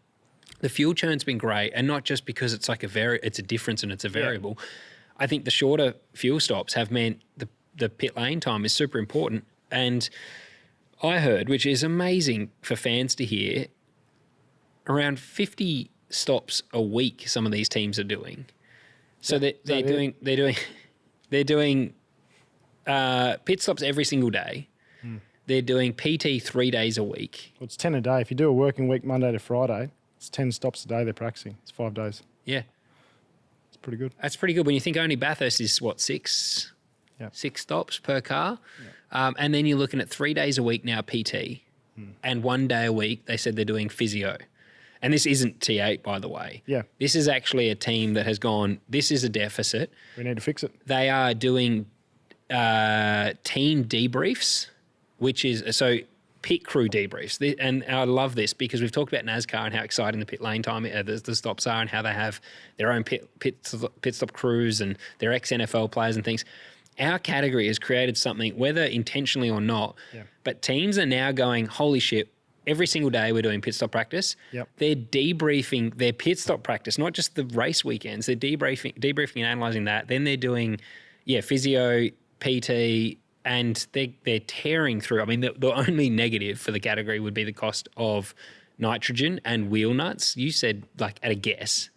The fuel churn's been great, and not just because it's like it's a difference and it's a variable. Yeah. I think the shorter fuel stops have meant the pit lane time is super important. And I heard, which is amazing for fans to hear, around 50 stops a week some of these teams are doing. So they're doing pit stops every single day. They're doing PT 3 days a week. Well, it's 10 a day. If you do a working week Monday to Friday, it's 10 stops a day they're practicing. It's 5 days. Yeah. It's pretty good. That's pretty good when you think only Bathurst is, what, 6 stops per car? Yep. And then you're looking at 3 days a week now PT. And 1 day a week they said they're doing physio. And this isn't T8, by the way. Yeah. This is actually a team that has gone, this is a deficit. We need to fix it. They are doing team debriefs, which is, so pit crew debriefs. And I love this because we've talked about NASCAR and how exciting the pit lane time, the stops are, and how they have their own pit stop crews and their ex-NFL players and things. Our category has created something, whether intentionally or not, but teams are now going, holy shit, every single day we're doing pit stop practice. Yep. They're debriefing their pit stop practice, not just the race weekends. They're debriefing and analysing that. Then they're doing, physio, PT, and they're tearing through. I mean, the only negative for the category would be the cost of nitrogen and wheel nuts. You said, like, at a guess,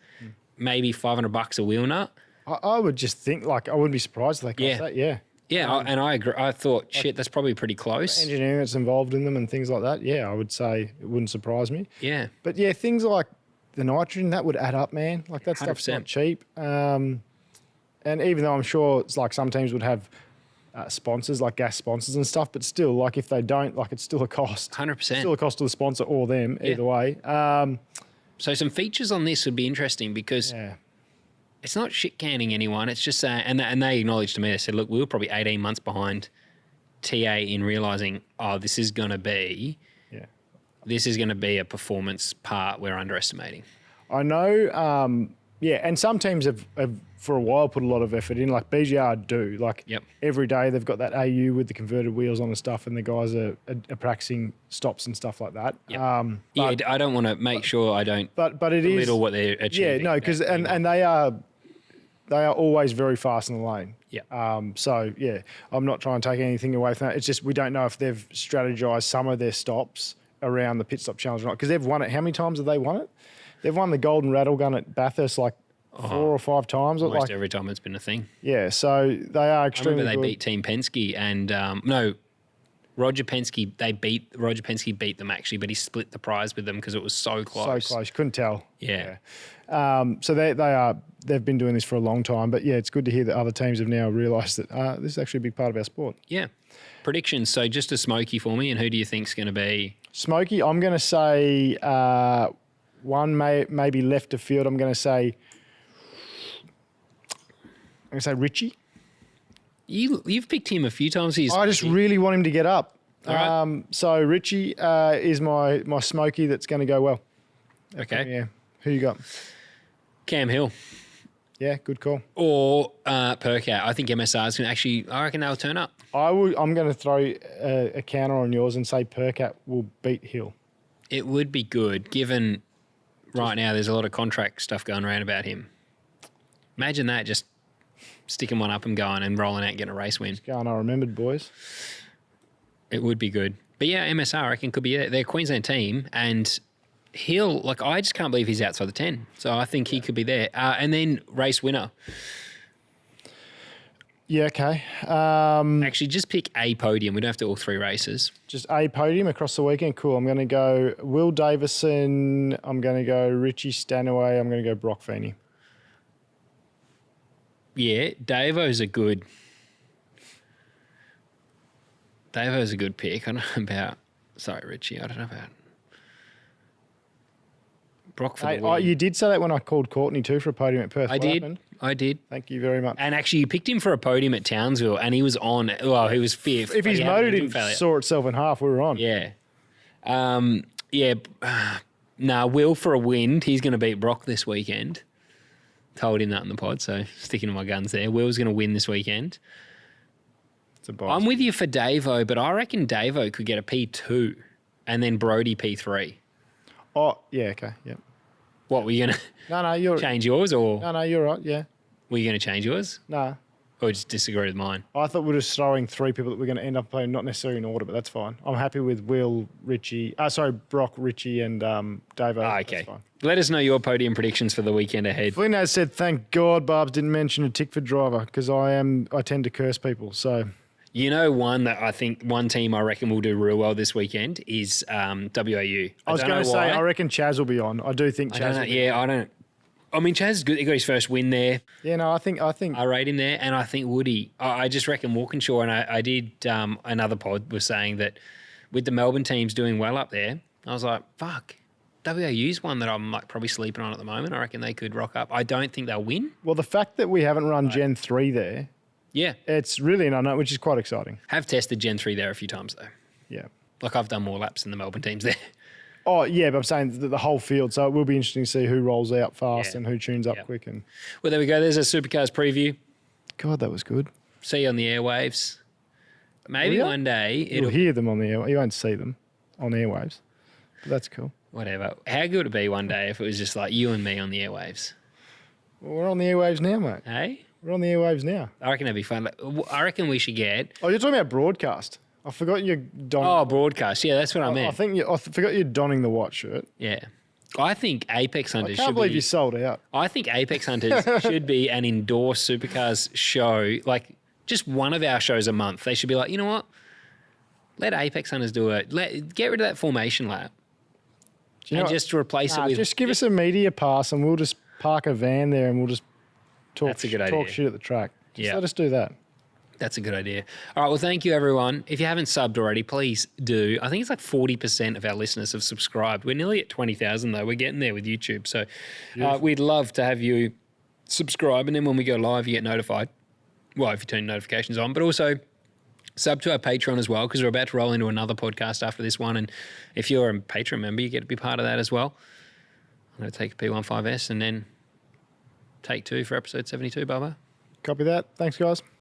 maybe $500 a wheel nut. I would just think, like, I wouldn't be surprised if they cost that, Yeah, and I agree. I thought, shit, that's probably pretty close. Engineering that's involved in them and things like that, I would say it wouldn't surprise me. Yeah. But, things like the nitrogen, that would add up, man. Like, that 100%. Stuff's not cheap. And even though I'm sure it's like some teams would have sponsors, like gas sponsors and stuff, but still, like, if they don't, like, it's still a cost. 100%. It's still a cost to the sponsor or them, either way. So some features on this would be interesting because it's not shit canning anyone. It's just saying, and they acknowledged to me, they said, look, we were probably 18 months behind TA in realising, this is going to be a performance part we're underestimating. I know, and some teams have for a while put a lot of effort in, like BGR do. Like every day they've got that AU with the converted wheels on and stuff, and the guys are practicing stops and stuff like that. Yep. I don't want to make sure I don't but it belittle is, what they're achieving. Yeah, no, because and they are always very fast in the lane. Yeah. I'm not trying to take anything away from that. It's just we don't know if they've strategized some of their stops around the pit stop challenge or not, because they've won it. How many times have they won it? They've won the Golden Rattle Gun at Bathurst like 4 or 5 times. Almost every time it's been a thing. Yeah, so they are extremely good. I remember they beat Team Penske and Roger Penske. Roger Penske beat them actually, but he split the prize with them because it was so close. So close, couldn't tell. Yeah. So they've been doing this for a long time, but it's good to hear that other teams have now realised that this is actually a big part of our sport. Yeah. Predictions. So just a Smokey for me, and who do you think's going to be? Smokey, I'm going to say one maybe left of field. I'm going to say Richie. You've picked him a few times. I just really want him to get up. All right. So Richie is my Smokey that's going to go well. Okay. Yeah. Who you got? Cam Hill. Yeah, good call. Or Percat. I think MSR's going to actually, I reckon they'll turn up. I'm going to throw a counter on yours and say Percat will beat Hill. It would be good, given right now there's a lot of contract stuff going around about him. Imagine that, just sticking one up and going and rolling out and getting a race win. Just going, I remembered, boys. It would be good. But yeah, MSR, I reckon, could be they're a Queensland team, and Hill, like, I just can't believe he's outside the 10. So I think he could be there. And then race winner. Yeah, okay. Actually, just pick a podium. We don't have to all 3 races. Just a podium across the weekend. Cool. I'm going to go Will Davison. I'm going to go Richie Stanaway. I'm going to go Broc Feeney. Yeah, Davo's a good pick. I don't know about... Sorry, Richie. I don't know about... Broc for the win. You did say that when I called Courtney too for a podium at Perth. I did. Thank you very much. And actually, you picked him for a podium at Townsville, and he was on. Well, he was fifth. If his motor didn't saw itself in half, we were on. Yeah. Will for a win. He's going to beat Broc this weekend. Told him that in the pod, so sticking to my guns there. Will's going to win this weekend. It's a boss. I'm with you for Davo, but I reckon Davo could get a P2 and then Brody P3. Oh, yeah, okay, yeah. What, were you going to No, you're... change yours or No, you're right, yeah. were you going to change yours No. or just disagree with mine? I thought we were just throwing 3 people that we're going to end up playing, not necessarily in order, but that's fine. I'm happy with Will, Broc, Richie, and Davo. Okay. That's fine. Let us know your podium predictions for the weekend ahead. Flynn has said, thank God Barbs didn't mention a Tickford driver because I tend to curse people, so... You know, one team I reckon will do real well this weekend is WAU. I was going to say, I reckon Chaz will be on. I do think Chaz will be on. I mean, Chaz is good. He got his first win there. Yeah, no, I think I rate him there, and I think Woody. I just reckon Walkinshaw, and I did another pod was saying that with the Melbourne teams doing well up there, I was like, fuck. WAU's one that I'm like probably sleeping on at the moment. I reckon they could rock up. I don't think they'll win. Well, the fact that we haven't run Gen 3 there, yeah, it's really an unknown, which is quite exciting. Have tested Gen 3 there a few times though. Yeah. Like I've done more laps than the Melbourne teams there. Oh, yeah, but I'm saying the whole field. So it will be interesting to see who rolls out fast and who tunes up quick. And well, there we go. There's a Supercars preview. God, that was good. See you on the airwaves. Maybe one day You'll hear them on the airwaves. You won't see them on the airwaves. But that's cool. Whatever. How good would it be one day if it was just like you and me on the airwaves? Well, we're on the airwaves now, mate. Hey? We're on the airwaves now. I reckon that'd be fun. I reckon we should get... Oh, you're talking about broadcast. I forgot you're donning... Oh, broadcast. Yeah, that's what I meant. I forgot you're donning the white shirt. Yeah. I think Apex Hunters I can't believe you sold out. I think Apex Hunters should be an endorsed Supercars show, like just one of our shows a month. They should be like, you know what? Let Apex Hunters do it. Get rid of that formation lap. And just replace it with... Just give us a media pass and we'll just park a van there and we'll just talk shit at the track. Just let us do that. That's a good idea. All right, well, thank you, everyone. If you haven't subbed already, please do. I think it's like 40% of our listeners have subscribed. We're nearly at 20,000, though. We're getting there with YouTube. So we'd love to have you subscribe. And then when we go live, you get notified. Well, if you turn notifications on. But also sub to our Patreon as well, because we're about to roll into another podcast after this one. And if you're a Patreon member, you get to be part of that as well. I'm going to take a P15S and then take 2 for episode 72, Bubba. Copy that. Thanks, guys.